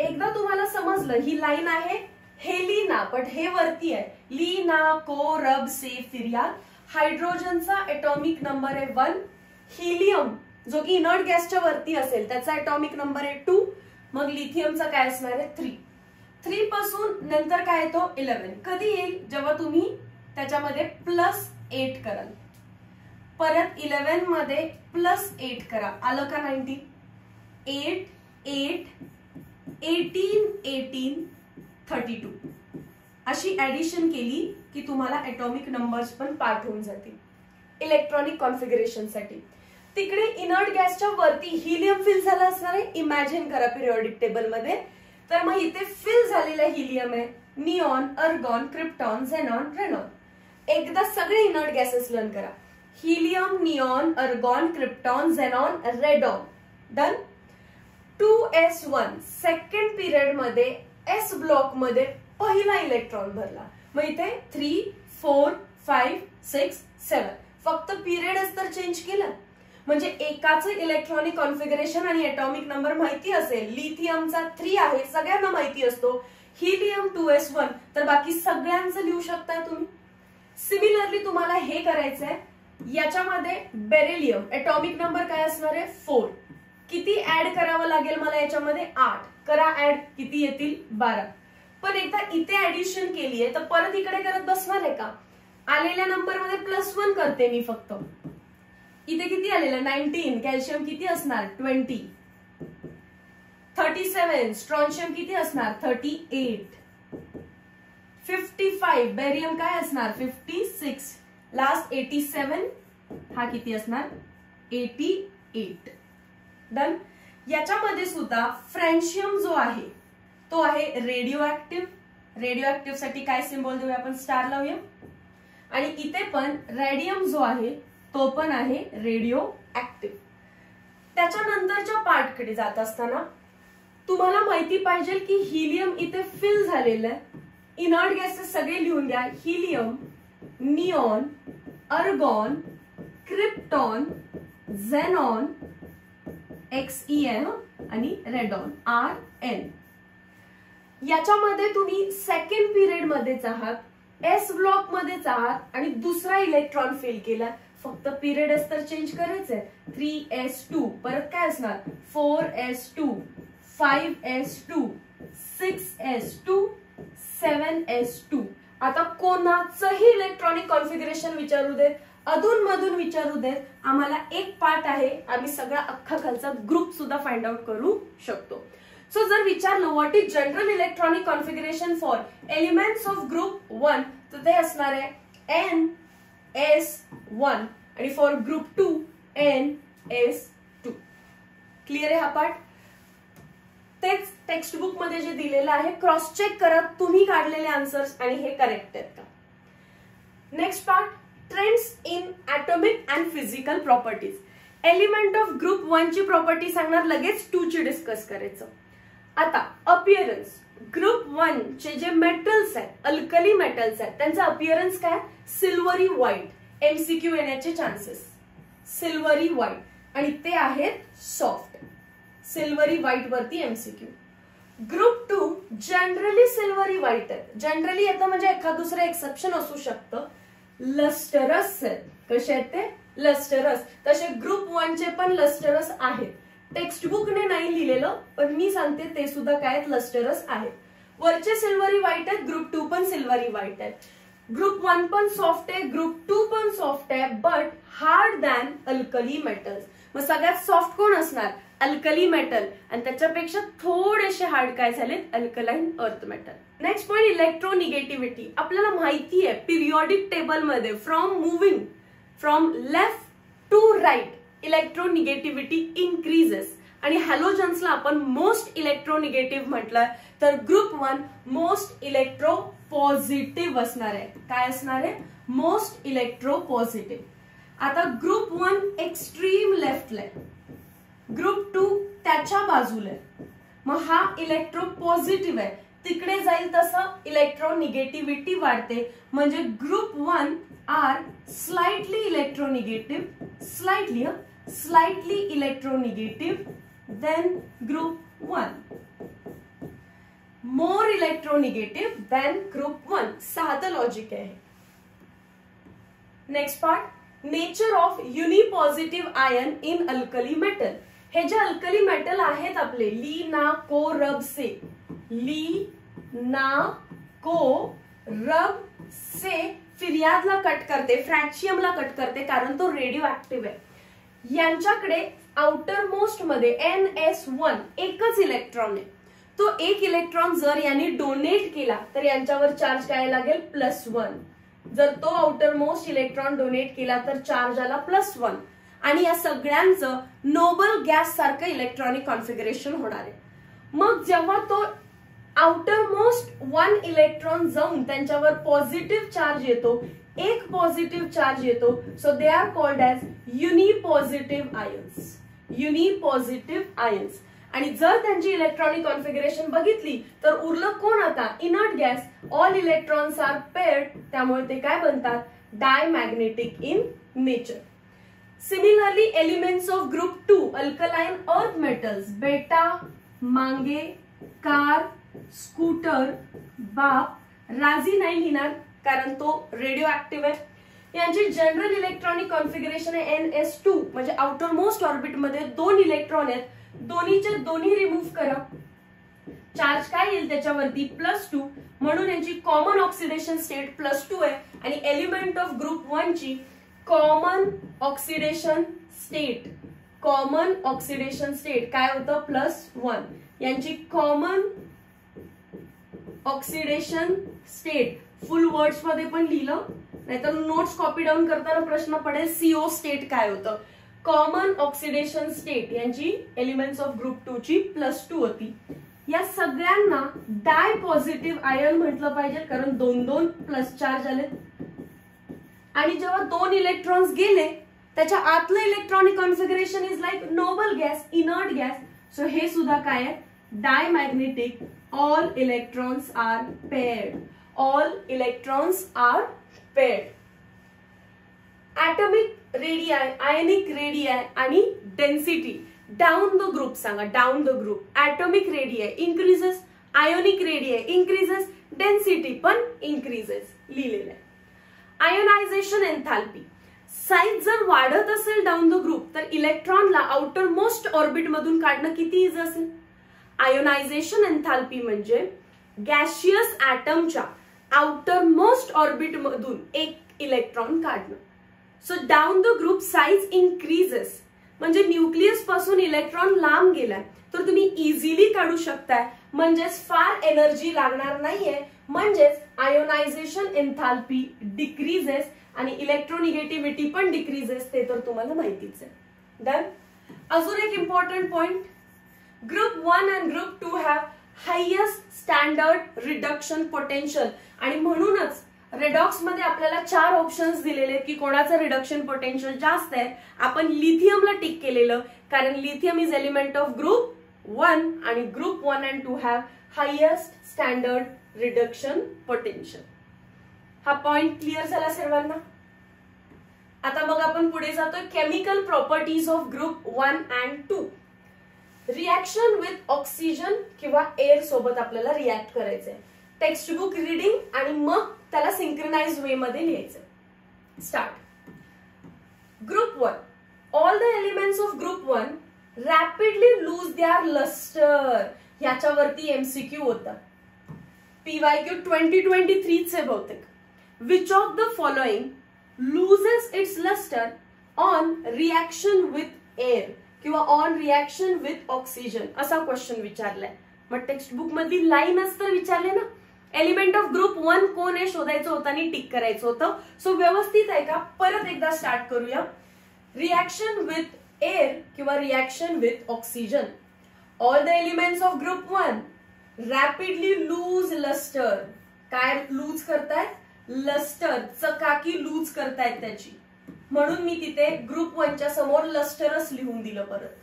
एकदा तुम्हाला समजलं ही लाईन आहे, हे लीना, बट हे वरती आहे. लीना, को, रब, से, फिर्याद. हायड्रोजनचा एटॉमिक नंबर आहे 1. हिलियम जो की इनर्ट गॅसच्या वरती असेल त्याचा एटॉमिक नंबर आहे 2. मग लिथियमचा काय असणार आहे? 3. 3 पासून नंतर काय येतो? 11. कधी येईल? जेव्हा तुम्ही त्याच्यामध्ये +8 कराल. परत 11 मध्ये +8 करा. आलं का 19? 8 8 18 18 32 अशी ऍडिशन केली की तुम्हाला एटॉमिक नंबर्स पण पाठ होऊन जातील इलेक्ट्रॉनिक कॉन्फिगरेशन साठी. तिकडे इनर्ट गॅसच्या वरती हिलियम फिल झाला असणार आहे. इमॅजिन करा पिरियॉडिक टेबल मध्ये. तर मग इथे फिल झालेला हिलियम आहे निऑन, अर्गॉन, क्रिप्टॉन, झेनॉन, रेनॉन. एकदा सगळे इनर्ट गॅसेस लर्न करा. Helium, neon, अर्गॉन, krypton, xenon, radon. Done. 2s1 second period मध्ये एस ब्लॉक मध्ये पहिला इलेक्ट्रॉन भरला. मग इथे 3 4 5 6 7 फक्त पिरियडच तर चेंज केलं. म्हणजे एकाच इलेक्ट्रॉनिक कॉन्फिगरेशन आणि एटॉमिक नंबर माहिती असेल. लिथियमचा 3 आहे, सगळ्यांना माहिती असतो. हिलियम 2s1 तर बाकी सगळ्यांचं लिहू शकताय तुम्ही. सिमिलरली तुम्हाला हे करायचंय. याच्यामध्ये बेरिलियम एटॉमिक नंबर काय असणार आहे? 4. किती ऍड करावं लागेल मला याच्यामध्ये? 8. करा ऍड. किती येतील? 12. पण एकदा इथे ऍडिशन केली आहे तर परत इकडे करत बसणार आहे का? आलेल्या नंबर मध्ये +1 करते मी फक्त. इथे किती आलेलं? 19. कॅल्शियम किती असणार? 20. 37. स्ट्रॉन्शियम किती असणार? 38. 55. बेरियम काय असणार? 56. लास्ट 87. हा किती असणार? 88. डन. याच्यामध्ये सुद्धा फ्रँशियम जो आहे तो आहे रेडिओ ऍक्टिव्ह. रेडिओ ऍक्टिव्ह साठी काय सिम्बॉल देऊया आपण? स्टार लावूया. आणि इथे पण रेडियम जो आहे तो पण आहे रेडिओ ऍक्टिव्ह. त्याच्यानंतरच्या पार्टकडे जात असताना तुम्हाला माहिती पाहिजे की हिलियम इथे फिल झालेलं आहे. इनर्ट गॅसेस सगळे लिहून घ्या. Helium, neon, अर्गॉन, krypton, xenon, XEN आणि रेडॉन, RN. याच्यामध्ये तुम्ही सेकंड पिरियड मध्येच आहात, एस ब्लॉक मध्येच आहात आणि दुसरा इलेक्ट्रॉन फिल केला. फक्त पिरियडच तर चेंज करायचंय. 3s2 परत काय असणार? 4s2, 5s2, 6s2, 7s2. आता कोणाचंही इलेक्ट्रॉनिक कॉन्फिगरेशन विचारू देत, अधून मधून विचारू देत, आम्हाला एक पार्ट आहे, आम्ही सगळा अख्खा खालचा ग्रुप सुद्धा फाइंड आउट करू शकतो. सो जर विचारलं what is general electronic configuration for elements of group 1 तर ते असणार आहे NS1 आणि फॉर ग्रुप 2 NS2. क्लिअर आहे हा पार्ट? तेच टेक्स्ट बुक मध्ये जे दिलेलं आहे क्रॉस चेक करा तुम्ही काढलेले आन्सर्स आणि हे करेक्ट आहेत का. Next part, trends in atomic and physical properties. Element of group 1 ची प्रॉपर्टी सांगणार, लगेच 2 ची डिस्कस करायचं. आता अपिअरन्स, ग्रुप 1 चे जे मेटल्स आहेत, अल्कली मेटल्स आहेत, त्यांचा अपिअरन्स काय? Silvery white. MCQ येण्याचे चान्सेस. सिल्वरी व्हाईट आणि ते आहेत सॉफ्ट. सिल्वरी व्हाईट वरती MCQ. Group 2 generally silvery white आहेत. जनरली येतं म्हणजे एखाद दुसरं एक्सेप्शन असू शकतं. लस्टरस आहेत. कसे आहेत ते? लस्टरस. तसे ग्रुप 1 चे पण लस्टरस आहेत. टेक्स्टबुकने नाही लिहिलेलं पण मी सांगते ते सुद्धा काय आहेत? लस्टरस आहेत. वरचे सिल्वरी व्हाईट आहेत. ग्रुप 2 पण सिल्वरी व्हाईट आहेत. ग्रुप 1 पण सॉफ्ट आहे. ग्रुप 2 पण सॉफ्ट आहे but hard than alkali metals. मग सगळ्यात सॉफ्ट कोण असणार? Alkali metal. आणि त्याच्यापेक्षा थोडेसे हार्ड काय झाले? Alkaline earth metal. Next point electronegativity. आपल्याला माहिती आहे पिरियॉडिक टेबल मध्ये from left to right electronegativity increases. आणि हॅलोजन्सला आपण मोस्ट इलेक्ट्रोनिगेटिव्ह म्हटलं तर ग्रुप 1 मोस्ट इलेक्ट्रो पॉझिटिव्ह असणार आहे. काय असणार आहे? Most electro positive. आता ग्रुप 1 एक्स्ट्रीम लेफ्टला आहे. ग्रुप 2 त्याच्या बाजूला आहे. मग हा इलेक्ट्रो पॉझिटिव्ह आहे. तिकडे जाईल तसं इलेक्ट्रोनिगेटिव्हिटी वाढते. म्हणजे group 1 are slightly electronegative. Slightly electronegative than group 1. More electronegative than group 1. साधं लॉजिक आहे. Next part nature of unipositive ion in alkali metal. हे जे अल्कली मेटल आहेत आपले ली ना को रब से, ली ना को रब से फिर्यादला कट करते, फ्रॅक्शियमला कट करते कारण तो रेडिओ ऍक्टिव्ह आहे. यांच्याकडे आउटर मोस्ट मध्ये NS1 एकच इलेक्ट्रॉन आहे. तो एक इलेक्ट्रॉन जर यांनी डोनेट केला तर यांच्यावर चार्ज काय लागेल? +1. जर तो आउटर मोस्ट इलेक्ट्रॉन डोनेट केला तर चार्ज आला +1. आणि या सगळ्यांचं नोबल गॅस सारखं इलेक्ट्रॉनिक कॉन्फिगरेशन होणार आहे. मग जेव्हा तो आउटर मोस्ट 1 इलेक्ट्रॉन जाऊन त्यांच्यावर पॉझिटिव्ह चार्ज येतो, एक पॉझिटिव्ह चार्ज येतो, so they are called as unipositive ions. Unipositive ions. आणि जर त्यांची इलेक्ट्रॉनिक कॉन्फिगरेशन बघितली तर उरलं कोण आता? Inert gas. All electrons are paired. त्यामुळे ते काय बनतात? Diamagnetic in nature. Similarly elements of group 2 alkaline earth metals बेटा, मांगे, कार, स्कूटर, बाप. राजी नाही लिहिणार कारण तो रेडिओ ऍक्टिव्ह आहे. यांची जनरल इलेक्ट्रॉनिक कॉन्फिगरेशन आहे NS2 म्हणजे आउटर मोस्ट ऑर्बिट मध्ये 2 इलेक्ट्रॉन आहेत. दोन्हीचे दोन्ही रिमूव्ह करा. चार्ज काय येईल त्याच्यावरती? +2. म्हणून यांची कॉमन ऑक्सिडेशन स्टेट +2 आहे. आणि एलिमेंट ऑफ ग्रुप 1 ची कॉमन ऑक्सिडेशन स्टेट काय होतं? +1. यांची कॉमन ऑक्सिडेशन स्टेट फुल वर्ड्स मध्ये पण लिहिलं नाहीतर नोट्स कॉपी डाऊन करताना प्रश्न पडेल CO स्टेट काय होतं. कॉमन ऑक्सिडेशन स्टेट यांची एलिमेंट्स ऑफ ग्रुप 2 ची +2 होती. या सगळ्यांना डाय पॉझिटिव्ह आयन म्हटलं पाहिजे कारण 2-2 प्लस चार्ज आले. आणि जेव्हा 2 इलेक्ट्रॉन्स गेले त्याच्या आतलं electronic configuration is like noble gas, inert gas. So हे सुद्धा काय आहे? Diamagnetic. All electrons are paired. Atomic radii, ionic radii आणि डेन्सिटी डाऊन द ग्रुप सांगा. Down the group atomic radii increases, ionic radii increases, density पण increases लिहिलेलं आहे. Ionisation एन्थॅल्पी. Size जर वाढत असेल डाऊन द ग्रुप तर इलेक्ट्रॉनला आउटर मोस्ट ऑर्बिट मधून काढणं किती इझी असेल? आयोनायझेशन एन्थॅल्पी म्हणजे गॅशियस ऍटमच्या आउटर मोस्ट ऑर्बिट मधून एक इलेक्ट्रॉन काढणं. So down the group size increases म्हणजे न्यूक्लियस पासून इलेक्ट्रॉन लांब गेलाय तर तुम्ही इझिली काढू शकताय. म्हणजेच फार एनर्जी लागणार नाहीये. म्हणजेच आयोनायझेशन एन्थॅल्पी डिक्रीजेस आणि इलेक्ट्रोनिगेटिव्हिटी पण डिक्रीजेस. ते तर तुम्हाला माहितीच आहे. डन. अजून एक important point. Group 1 and group 2 have highest standard reduction potential. आणि म्हणूनच रेडॉक्स मध्ये आपल्याला 4 ऑप्शन्स दिलेले आहेत की कोणाचं रिडक्शन पोटेन्शियल जास्त आहे. आपण लिथियमला टिक केलेलं कारण lithium is element of group 1 आणि group 1 and 2 have highest standard reduction potential. हा पॉइंट क्लिअर झाला सर्वांना? आता मग आपण पुढे जातोय chemical properties of group 1 and 2. Reaction with oxygen किंवा एअर सोबत आपल्याला रिॲक्ट करायचंय. टेक्स्ट बुक रिडिंग आणि मग त्याला सिंक्रोनाइज वे मध्ये लिहायचं. Start. Group 1. All the elements of group 1 rapidly lose their lustre. याच्यावरती एमसीक्यू होता. PYQ 2023 चे बहुतेक. Which of the following loses its lustre on reaction with air किंवा ऑन रिॲक्शन विथ ऑक्सिजन असा क्वेश्चन विचारलाय. मग टेक्स्ट बुक मधली लाईनच तर विचारले ना. एलिमेंट ऑफ ग्रुप 1 कोण आहे शोधायचं होतं आणि टिक करायचं होतं. सो व्यवस्थित आहे का? परत एकदा स्टार्ट करूया. रिॲक्शन विथ एअर किंवा reaction with oxygen. All the elements of group 1 rapidly lose lustre. काय लूज करतायत? लस्टर, चकाकी लूज करतायत त्याची. म्हणून मी तिथे ग्रुप 1 च्या समोर लस्टरच लिहून दिलं परत.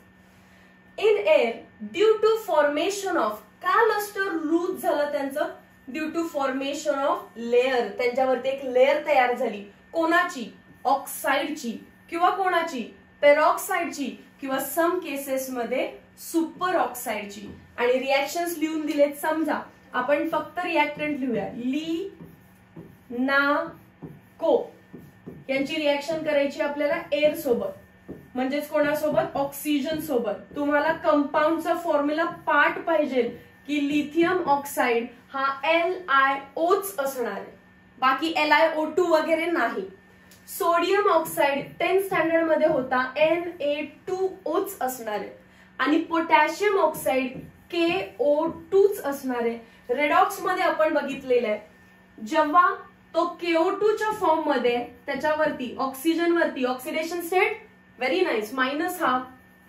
In air due to formation of. का लस्टर लूज झालं त्यांचं? Due to formation of layer. त्यांच्यावरती एक लेअर तयार झाली. कोणाची? ऑक्साइडची. किंवा कोणाची? पेरॉक्साइडची किंवा सम केसेस मध्ये सुपर ऑक्साइडची. आणि रिॲक्शन्स लिहून दिलेत. समजा आपण फक्त रिॲक्टंट लिहूया. ली ना को यांची रिॲक्शन करायची आपल्याला एअर सोबत, म्हणजेच कोणासोबत? ऑक्सिजन सोबत. तुम्हाला कंपाऊंडचा फॉर्म्युला पाठ पाहिजे की लिथियम ऑक्साइड हा LiOच असणार आहे, बाकी LiO2 वगैरे नाही. सोडियम ऑक्साइड 10th स्टँडर्ड मध्ये होता Na2Oच असणार आहे. आणि पोटॅशियम ऑक्साइड KO2च असणार आहे. रेडॉक्स मध्ये आपण बघितलेलं आहे जेव्हा तो KO2 च्या फॉर्म मध्ये त्याच्यावरती ऑक्सिजन वरती ऑक्सिडेशन स्टेट व्हेरी नाईस -1/2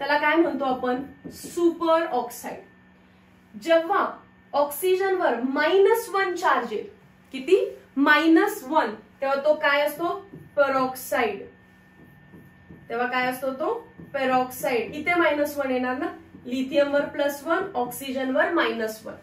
त्याला काय म्हणतो आपण? Super oxide. जेव्हा ऑक्सिजन वर -1 चार्ज आहे, किती? -1, तेव्हा तो काय असतो? पेरॉक्साइड. तेव्हा काय असतो तो? पेरॉक्साइड. इथे -1 येणार ना. लिथियम वर +1, ऑक्सिजन वर -1.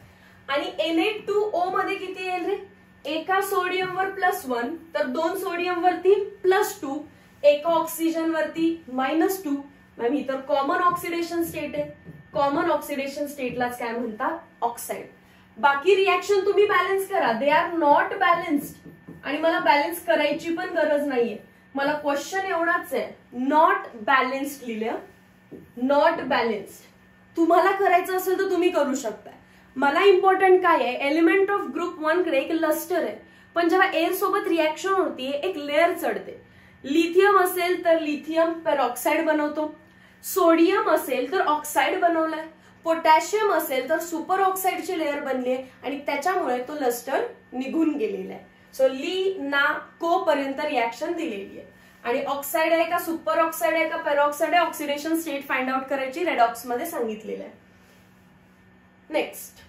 आणि Na2O मध्ये किती येईल रे? एका सोडियम वर +1 तर 2 सोडियम वरती +2, एका ऑक्सिजन वरती -2. मॅम ही तर कॉमन ऑक्सिडेशन स्टेट आहे. कॉमन ऑक्सिडेशन स्टेटलाच काय म्हणतात? ऑक्साइड. बाकी रिॲक्शन तुम्ही बॅलन्स करा. They are not balanced. आणि मला बॅलन्स करायची पण गरज नाहीये. मला क्वेश्चन एवढाच आहे, नॉट बॅलन्स्ड लिहिलं. Not balanced. तुम्हाला करायचं असेल तर तुम्ही करू शकता. मला इम्पॉर्टंट काय आहे? एलिमेंट ऑफ ग्रुप 1 कडे एक लस्टर आहे, पण जेव्हा एअर सोबत रिॲक्शन होतीये एक लेअर चढते. लिथियम असेल तर लिथियम पेरॉक्साइड बनवतो. सोडियम असेल तर ऑक्साइड बनवलाय. पोटॅशियम असेल तर सुपर ऑक्साइडची लेअर बनली आहे आणि त्याच्यामुळे तो लस्टर निघून गेलेला आहे. सो ली ना को पर्यंत रिॲक्शन दिलेली आहे. आणि ऑक्साइड आहे का सुपर ऑक्साइड आहे का पेरॉक्साइड आहे, ऑक्सिडेशन स्टेट फाइंड आउट करायची रेडॉक्स मध्ये सांगितलेलं आहे. Next,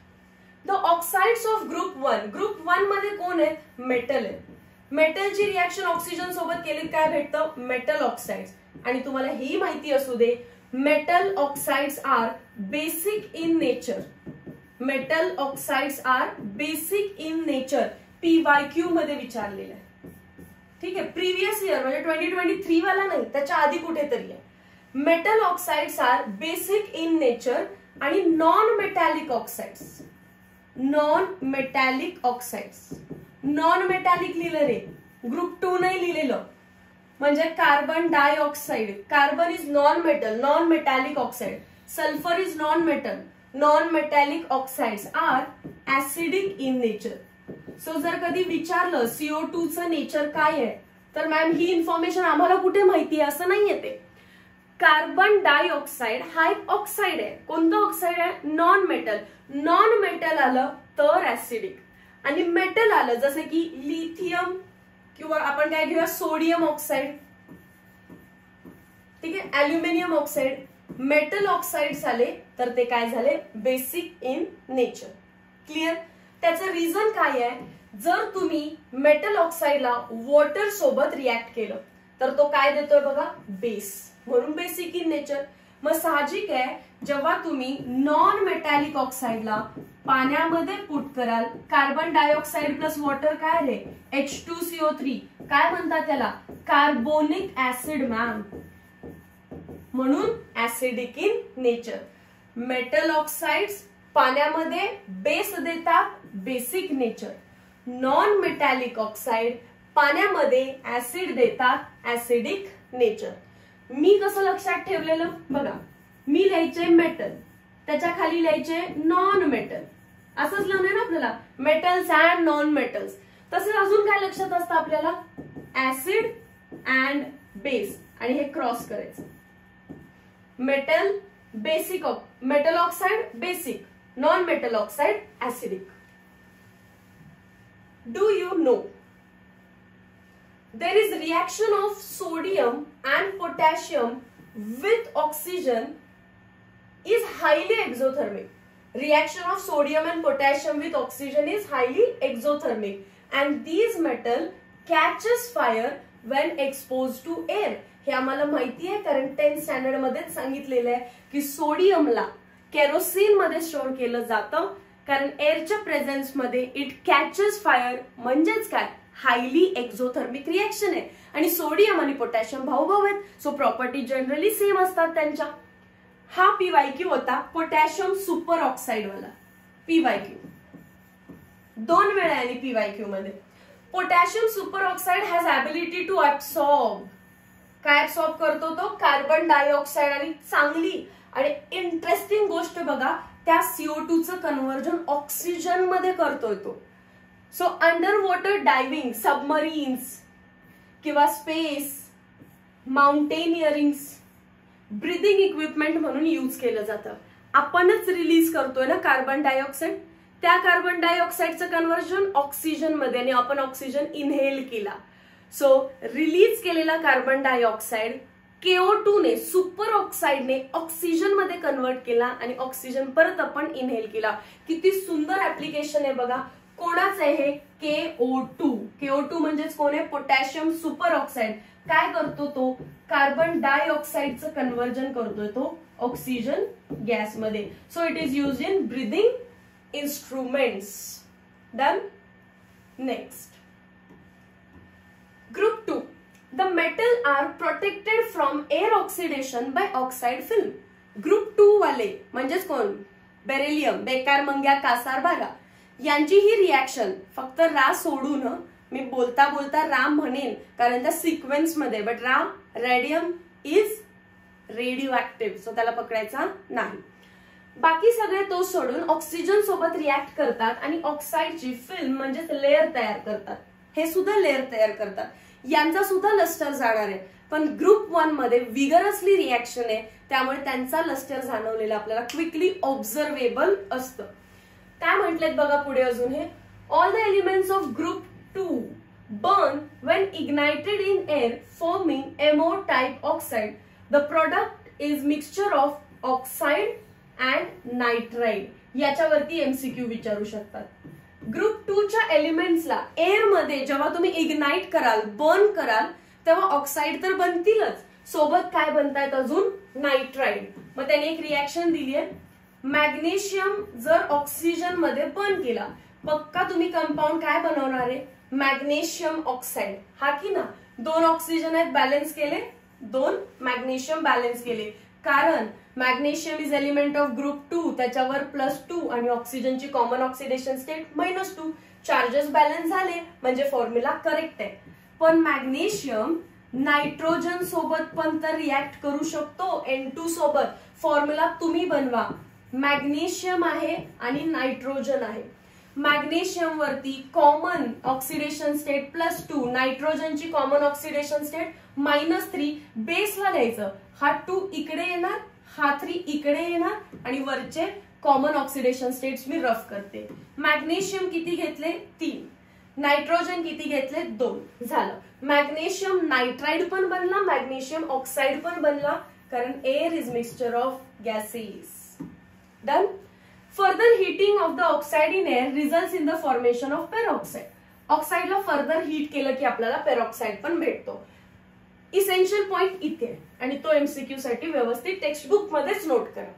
the oxides of group 1. Group 1 मध्ये कोण आहे? मेटल आहे. मेटलची रिॲक्शन ऑक्सिजन सोबत केली काय भेटतं? Metal oxides. आणि तुम्हाला ही माहिती असू दे, metal oxides are basic in nature. Metal oxides are basic in nature. PYQ मध्ये विचारलेलं आहे. ठीक आहे, प्रिव्हियस इयर म्हणजे 2023 वाला नाही, त्याच्या आधी कुठेतरी आहे. Metal oxides are basic in nature आणि non metallic oxides. Non metallic oxides. Non metallic लिहिलं रे, ग्रुप 2 नाही लिहिलेलं. म्हणजे carbon dioxide. Carbon is non metal, non metallic oxide. Sulphur is non metal. Non metallic oxides are acidic in nature. So जर कधी विचारलं CO2 चं nature काय आहे, तर मॅम ही इन्फॉर्मेशन आम्हाला कुठे माहिती आहे असं नाहीये. ते कार्बन डायऑक्साइड हा एक ऑक्साइड आहे. कोणतं ऑक्साइड आहे? Non metal. नॉन मेटल आलं तर ऍसिडिक. आणि मेटल आलं जसं की लिथियम किंवा आपण काय घेऊया सोडियम ऑक्साइड. ठीक आहे, अल्युमिनियम ऑक्साइड. मेटल ऑक्साइड्स आले तर ते काय झाले? Basic in nature. क्लिअर? त्याचं रिझन काय आहे? जर तुम्ही मेटल ऑक्साइडला वॉटर सोबत रिॲक्ट केलं तर तो काय देतोय बघा? बेस. म्हणून बेसिक इन नेचर. मग साहजिक आहे जेव्हा तुम्ही नॉन मेटॅलिक ऑक्साइडला पाण्यामध्ये पुट कराल, कार्बन डायऑक्साइड प्लस वॉटर काय रे? H2CO3. काय म्हणतात त्याला? कार्बोनिक ऍसिड मॅम, म्हणून acidic in nature. Metal oxides पाण्यामध्ये बेस देतात, basic nature. Non metallic oxide पाण्यामध्ये ऍसिड देतात, ऍसिडिक नेचर. मी कसं लक्षात ठेवलेलं बघा, मी लिहायचे मेटल, त्याच्या खाली लिहायचे नॉन मेटल, असंच लिहिणं ना आपल्याला, मेटल्स अँड नॉन मेटल्स. तसेच अजून काय लक्षात असतं आपल्याला, ऍसिड अँड बेस, आणि हे क्रॉस करायचं. Metal basic, metal oxide basic, non metal oxide acidic. Do you know there is reaction of sodium and potassium with oxygen is highly exothermic. Reaction of sodium and potassium with oxygen is highly exothermic, and these metal catches fire when exposed to air. हे आम्हाला माहिती आहे, कारण 10th standard मध्येच सांगितलेलं आहे की सोडियमला kerosene मध्ये स्टोअर केलं जातं, कारण एअरच्या प्रेझेन्स मध्ये इट कॅचेस फायर, म्हणजेच काय, हायली एक्झोथर्मिक रिएक्शन आहे. आणि सोडियम आणि पोटॅशियम भाऊ आहेत, सो प्रॉपर्टी जनरली सेम असतात त्यांच्या. हा PYQ होता पोटॅशियम सुपर ऑक्साइड वाला PYQ. 2 वेळा आली PYQ मध्ये. Potassium super oxide has ability to absorb. काय ऍब्सॉर्ब करतो तो, कार्बन डायऑक्साइड. आणि चांगली आणि इंटरेस्टिंग गोष्ट बघा, त्या CO2 चं कन्व्हर्जन ऑक्सिजन मध्ये करतोय तो. So under water diving, submarines किंवा स्पेस, माउंटेनियरिंग्स, ब्रिदिंग इक्विपमेंट म्हणून यूज केलं जातं. आपणच रिलीज करतोय ना कार्बन डायऑक्साइड, त्या कार्बन डायऑक्साइडचं कन्व्हर्जन ऑक्सिजन मध्ये, आणि आपण ऑक्सिजन इनहेल केला. सो रिलीज केलेला कार्बन डायऑक्साइड CO2 ने, सुपर ऑक्साइडने ऑक्सिजन मध्ये कन्वर्ट केला, आणि ऑक्सिजन परत आपण इनहेल केला. किती सुंदर ऍप्लिकेशन आहे बघा. कोणाच आहे हे, KO2. KO2 म्हणजेच कोण आहे, पोटॅशियम सुपर ऑक्साइड. काय करतो तो, कार्बन डायऑक्साइडचं कन्व्हर्जन करतोय तो ऑक्सिजन गॅस मध्ये. So it is use in breathing instruments. Done. Next, group 2. The metal are protected from air oxidation by oxide film. Group 2 वाले म्हणजेच कोण, बेरिलियम, बेकार, मंग्या, कासार, बारा, यांची ही रिएक्शन फक्त रा सोडून, मी बोलता बोलता राम म्हणेन कारण त्या सिक्वेन्स मध्ये, but Ram radium is radio active, so त्याला पकडायचा नाही. बाकी सगळे तो सोडून ऑक्सिजन सोबत रिॲक्ट करतात आणि ऑक्साइडची फिल्म म्हणजेच लेअर तयार करतात. हे सुद्धा लेअर तयार करतात. यांचा सुद्धा लस्टर जाणार आहे, पण ग्रुप 1 मध्ये विगरसली रिएक्शन आहे, त्यामुळे त्यांचा लस्टर जाणवलेला आपल्याला क्विकली ऑब्झर्वेबल असतं. काय म्हटलेत बघा पुढे अजून हे, all the elements of group 2 burn when ignited in air forming MO type oxide. The product is mixture of oxide and nitride. याच्यावरती MCQ विचारू शकतात. ग्रुप 2 च्या एलिमेंट्सला एअर मध्ये जेव्हा तुम्ही इग्नाइट कराल, बर्न कराल, तेव्हा ऑक्साइड तर बनतीलच, सोबत काय बनतायत अजून, नायट्राइड. मग त्याने एक रिएक्शन दिली आहे, मॅग्नेशियम जर ऑक्सिजन मध्ये बर्न केला, पक्का तुम्ही कंपाऊंड काय बनवणार आहे, मॅग्नेशियम ऑक्साइड. हा की ना, 2 ऑक्सिजन आहेत बॅलन्स केले, 2 मॅग्नेशियम बॅलन्स केले, कारण magnesium is element of group 2, त्याच्यावर +2 आणि ऑक्सिजनची common oxidation state -2. Charges balance झाले म्हणजे फॉर्म्युला करेक्ट आहे. पण मॅग्नेशियम नायट्रोजन सोबत पण तर रिॲक्ट करू शकतो, N2 सोबत. फॉर्म्युला तुम्ही बनवा, मॅग्नेशियम आहे आणि नायट्रोजन आहे. मॅग्नेशियम वरती कॉमन ऑक्सिडेशन स्टेट +2, नायट्रोजनची कॉमन ऑक्सिडेशन स्टेट -3. बेसला द्यायचं, हा 2 इकडे येणार, हा 3 इकडे येणार, आणि वरचे कॉमन ऑक्सिडेशन स्टेट्स मी रफ करते. मॅग्नेशियम किती घेतले, 3. नायट्रोजन किती घेतले, 2. झालं. मॅग्नेशियम नायट्राइड पण बनला, मॅग्नेशियम ऑक्साइड पण बनला, कारण air is mixture of gases. Done. Further heating of the oxide in air results in the formation of peroxide. ऑक्साइडला फर्दर हीट केलं की आपल्याला पेरॉक्साइड पण भेटतो. इसेन्शियल पॉइंट इथे, आणि तो MCQ साठी व्यवस्थित टेक्स्टबुक मध्येच नोट करा.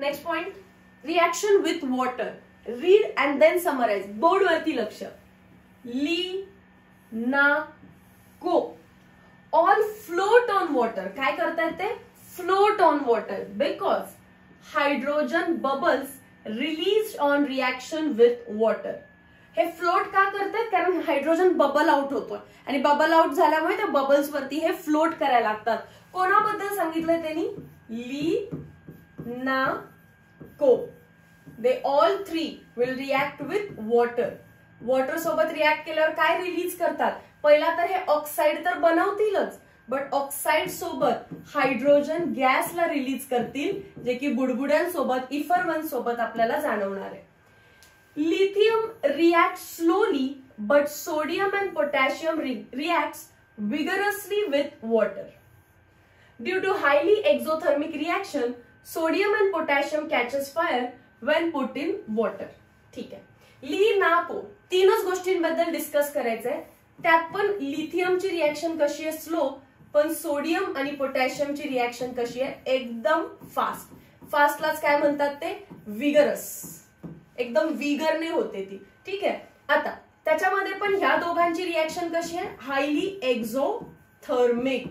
Next point, reaction with water. Read and then summarise. Board वरती लक्ष. ली ना को ऑल फ्लोट ऑन वॉटर. काय करतायत ते? Float on water because hydrogen bubbles release on reaction with water. हे फ्लोट का करतात? कारण हायड्रोजन बबल आउट होतोय आणि बबल आउट झाल्यामुळे त्या बबल्स वरती हे फ्लोट करायला लागतात. कोणाबद्दल सांगितलंय त्यांनी? ली ना को. They all three will react with water. Water सोबत रिएक्ट केल्यावर काय रिलीज करतात? पहिला तर हे ऑक्साइड तर बनवतीलच, बट ऑक्साइड सोबत हायड्रोजन गॅसला रिलीज करतील, जे की बुडबुड्यांसोबत इफर1 सोबत आपल्याला जाणवणार आहे. Lithium reacts slowly, but sodium and potassium reacts vigorously with water. Due to highly exothermic reaction, sodium and potassium catches fire when put in water. ठीक आहे. ली ना को तीनच गोष्टींबद्दल डिस्कस करायचंय. त्यात पण लिथियमची रिएक्शन कशी आहे? स्लो. पण सोडियम आणि पोटॅशियमची रिएक्शन कशी आहे? एकदम फास्ट. फास्टलाच काय म्हणतात ते? विगरस. एकदम विगरने होते ती. ठीक आहे. आता त्याच्यामध्ये पण ह्या दोघांची रिएक्शन कशी आहे? Highly exothermic.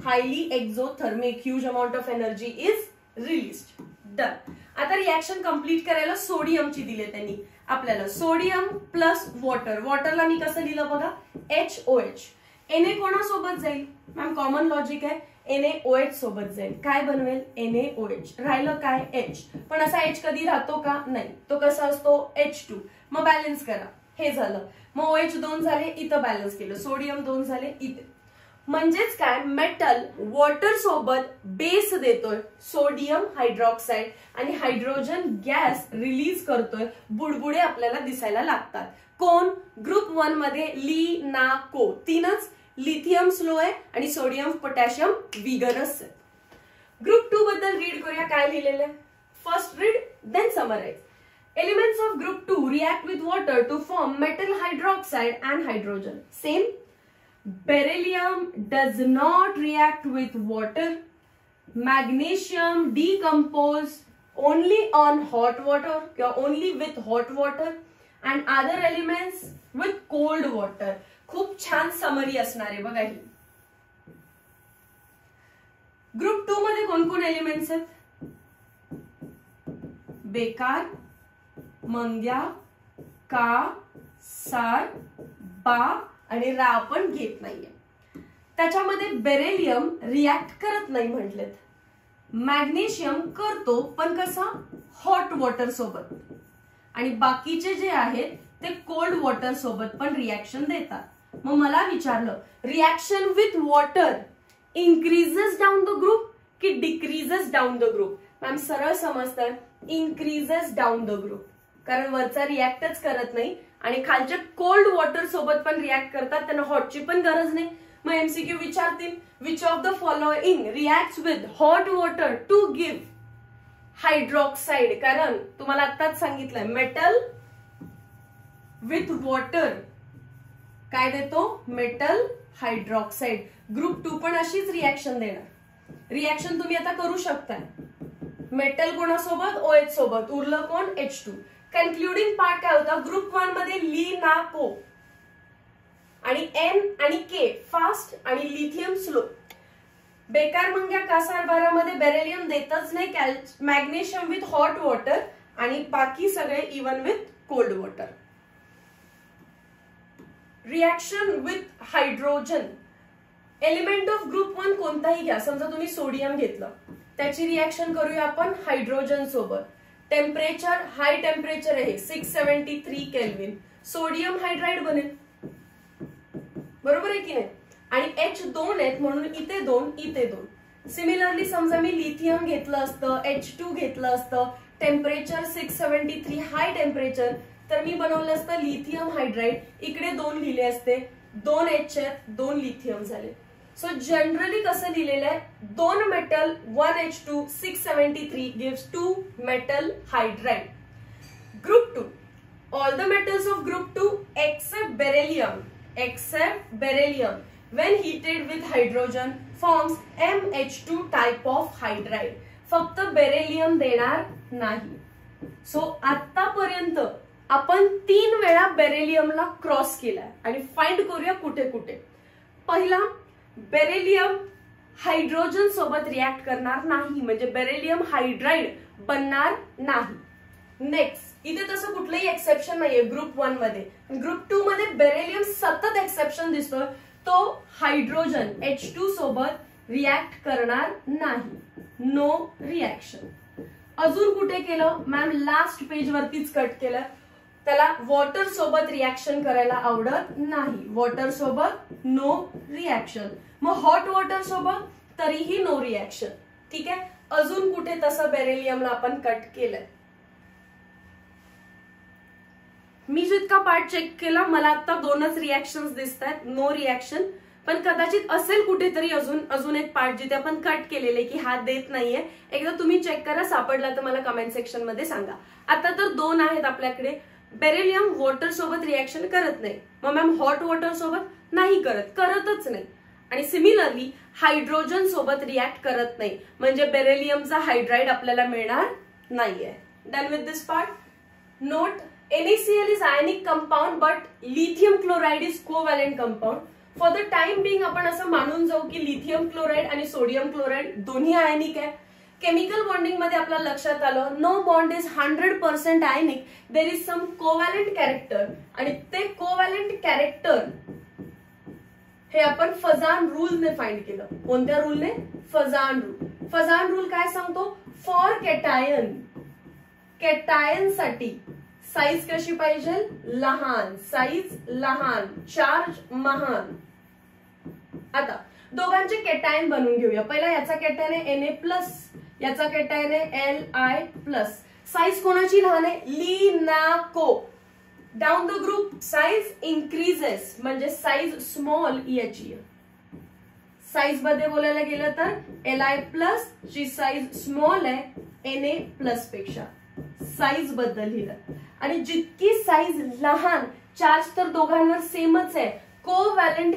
Highly exothermic. Huge amount of energy is released. Done. आता रिएक्शन कंप्लीट करायला सोडियमची दिले त्यांनी आपल्याला. Sodium plus water. वॉटरला मी कसं लिहिलं बघा? HOH. Na कोणासोबत जाईल? मॅम कॉमन लॉजिक आहे. NaOH सोबत जाईल. काय बनवेल? NaOH. राहिलं काय? H. पण असा H कधी राहतो का? नाही. तो कसा असतो? H2. मग बॅलन्स करा. हे झालं. मग OH 2 झाले, इथं बॅलन्स केलं. सोडियम 2 झाले इथे. म्हणजेच काय? मेटल वॉटर सोबत बेस देतोय सोडियम हायड्रॉक्साइड आणि हायड्रोजन गॅस रिलीज करतोय. बुडबुडे आपल्याला दिसायला लागतात. कोण? ग्रुप 1 मध्ये ली ना को. तीनच. लिथियम स्लो आहे आणि सोडियम पोटॅशियम विगरस आहे. ग्रुप 2 बद्दल रीड करूया. काय लिहिलेलं आहे? First read then summarise. Elements of group 2 react with water to form metal hydroxide and hydrogen. Same. Beryllium does not react with water. Magnesium decompose only on hot water, only with hot water, and other elements with cold water. खूप छान summary असणार आहे बघा ही. Group 2 मध्ये कोण कोण elements आहेत? बेकार, मंग्या, का, सार, बा आणि रा आपण घेत नाहीये. त्याच्यामध्ये बेरिलियम रिएक्ट करत नाही म्हटलेत. मॅग्नेशियम करतो पण कसा? हॉट वॉटर सोबत. आणि बाकीचे जे आहेत ते कोल्ड वॉटर सोबत पण रिएक्शन देतात. मग मला विचारलं, reaction with water increases down the group की decreases down the group? Ma'am सरळ समजतं, इन्क्रीजेस डाऊन द ग्रुप. कारण वरचा रिएक्टच करत नाही आणि खालच्या कोल्ड वॉटर सोबत पण रिएक्ट करतात. त्यांना हॉटची पण गरज नाही. मग MCQ विचारतील, which of the following reacts with hot water to give hydroxide? कारण तुम्हाला आत्ताच सांगितलंय मेटल विथ वॉटर काय देतो? Metal hydroxide. ग्रुप 2 पण अशीच रिएक्शन देणार. रिएक्शन तुम्ही आता करू शकता. मेटल कोणासोबत? OH सोबत. उरलं कोण? H2. कन्क्लुडिंग पार्ट काय होता? ग्रुप 1 मध्ये ली ना को आणि N आणि K फास्ट आणि लिथियम स्लो. बेकार मंग्या कासार बारामध्ये बेरिलियम देतच नाही. मॅग्नेशियम विथ हॉट वॉटर आणि बाकी सगळे even with cold water. Reaction with hydrogen. Element of group 1 कोणताही घ्या. समजा तुम्ही सोडियम घेतलं, त्याची रिएक्शन करूया आपण हायड्रोजन सोबत. टेम्परेचर हाय टेम्परेचर आहे 673 केल्विन. सोडियम हायड्राइड बनेल. बरोबर आहे की नाही? आणि H2 आहेत म्हणून इथे 2 इथे 2. सिमिलरली समजा मी लिथियम घेतलं असतं, H2 घेतलं असतं, टेम्परेचर 673 हाय टेम्परेचर, तर मी बनवलं असतं लिथियम हायड्राइड. इकडे 2 लिहिले असते. 2 H आहेत, 2 लिथियम झाले. सो जनरली कसं लिहिलेलं आहे? 2 metal 1 H2 673 gives 2 metal hydride. Group 2. All the metals of group 2 except beryllium when heated with hydrogen forms MH2 type of hydride. फक्त बेरिलियम देणार नाही. सो आतापर्यंत आपण 3 वेळा बेरिलियमला क्रॉस केलाय आणि फाइंड करूया कुठे कुठे. पहिला, बेरिलियम हायड्रोजन सोबत रिॲक्ट करणार नाही, म्हणजे बेरिलियम हायड्राइड बनणार नाही. नेक्स्ट, इथे तसं कुठलंही एक्सेप्शन नाहीये ग्रुप 1 मध्ये. ग्रुप 2 मध्ये बेरिलियम सतत एक्सेप्शन दिसतोय, तो हायड्रोजन H2 सोबत रिॲक्ट करणार नाही. No reaction. अजून कुठे केलं मॅम? लास्ट पेज वरतीच कट केलं. त्याला वॉटर सोबत रिॲक्शन करायला आवडत नाही, वॉटर सोबत नो रिॲक्शन. मग हॉट वॉटर सोबत तरीही नो रिॲक्शन. ठीक आहे, अजून कुठे तसं बेरिलियमला आपण कट केलंय? मी जितका पार्ट चेक केला मला आता 2च रिॲक्शन्स दिसत आहेत, नो रिॲक्शन. पण कदाचित असेल कुठेतरी अजून एक पार्ट जिथे आपण कट केलेले की हा देत नाहीये. एकदा तुम्ही चेक करा, सापडला तर मला कमेंट सेक्शन मध्ये सांगा. आता तर 2 आहेत आपल्याकडे. बेरिलियम वॉटर सोबत रिॲक्शन करत नाही, मग मॅम हॉट वॉटर सोबत नाही करतच नाही. आणि सिमिलरली हायड्रोजन सोबत रिॲक्ट करत नाही, म्हणजे बेरिलियमचा हायड्राइड आपल्याला मिळणार नाहीये. Done with this part. Note, NaCl is ionic compound but lithium chloride is covalent compound. For the time being आपण असं मानून जाऊ की लिथियम क्लोराइड आणि सोडियम क्लोराइड दोन्ही आयनिक आहे. केमिकल बॉन्डिंग मध्ये आपल्या लक्षात आलं no bond is 100% ionic, there is some covalent character. आणि ते कोव्हॅलेंट कॅरेक्टर हे आपण फजान रूलने फाइंड केलं. कोणत्या रूलने? फजान रूल. फजान रूल काय सांगतो? फॉर कॅटायन साठी साईज कशी पाहिजे? लहान. साईज लहान, चार्ज महान. आता दोघांचे कॅटायन बनवून घेऊया. पहिला याचा कॅटायन आहे Na+, याचा कॅटायन आहे Li+. साईज कोणाची लहान आहे? लिनाको. Down the group size increases, म्हणजे साईज स्मॉल याची. साईज मध्ये बोलायला गेलं तर Li+ ची साईज स्मॉल आहे Na+ पेक्षा. साईज बद्दल लिहिलं. आणि जितकी साईज लहान, चार्ज तर दोघांवर सेमच आहे. कोव्हॅलेंट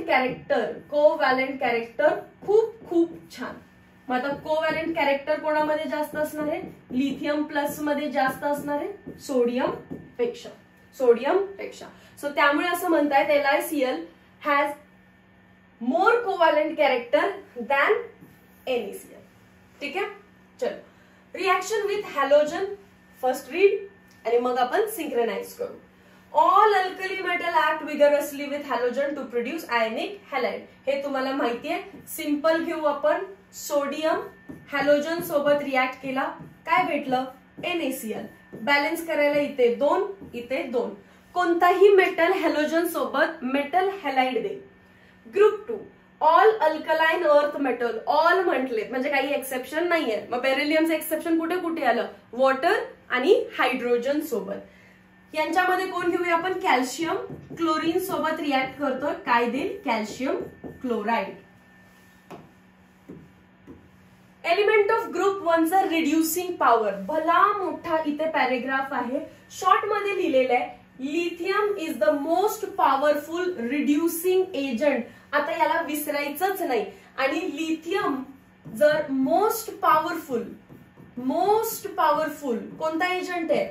कॅरेक्टर खूप खूप छान. मग आता कोव्हॅलेंट कॅरेक्टर कोणामध्ये जास्त असणार आहे? लिथियम प्लस मध्ये जास्त असणार आहे सोडियम पेक्षा. सो त्यामुळे असं म्हणतायत LiCl has more covalent character than NaCl. ठीक आहे, चलो. Reaction with halogen first read आणि मग आपण सिंक्रोनाइज करू. All alkali metal act vigorously with halogen to produce ionic halide. हे तुम्हाला माहिती आहे. सिंपल घेऊ आपण. सोडियम हॅलोजन सोबत रिॲक्ट केला, काय भेटलं? NaCl. बॅलन्स करायला इथे 2, इथे 2. कोणताही मेटल हॅलोजन सोबत मेटल हॅलाइड दे. Group 2 all alkaline earth metal. All म्हटले म्हणजे काही एक्सेप्शन नाहीये. मग बेरिलियमचं एक्सेप्शन कुठे कुठे आलं? वॉटर आणि हायड्रोजन सोबत. यांच्यामध्ये कोण घेऊया आपण? कॅल्शियम. क्लोरीन सोबत रिॲक्ट करतोय, काय देईल? Calcium chloride. Element of group 1चा रिड्युसिंग पॉवर. भला मोठा इथे पॅरेग्राफ आहे, शॉर्ट मध्ये लिहिलेलं आहे. Lithium is the most powerful reducing agent. आता याला विसरायचंच नाही. आणि लिथियम जर मोस्ट पॉवरफुल कोणता एजंट आहे?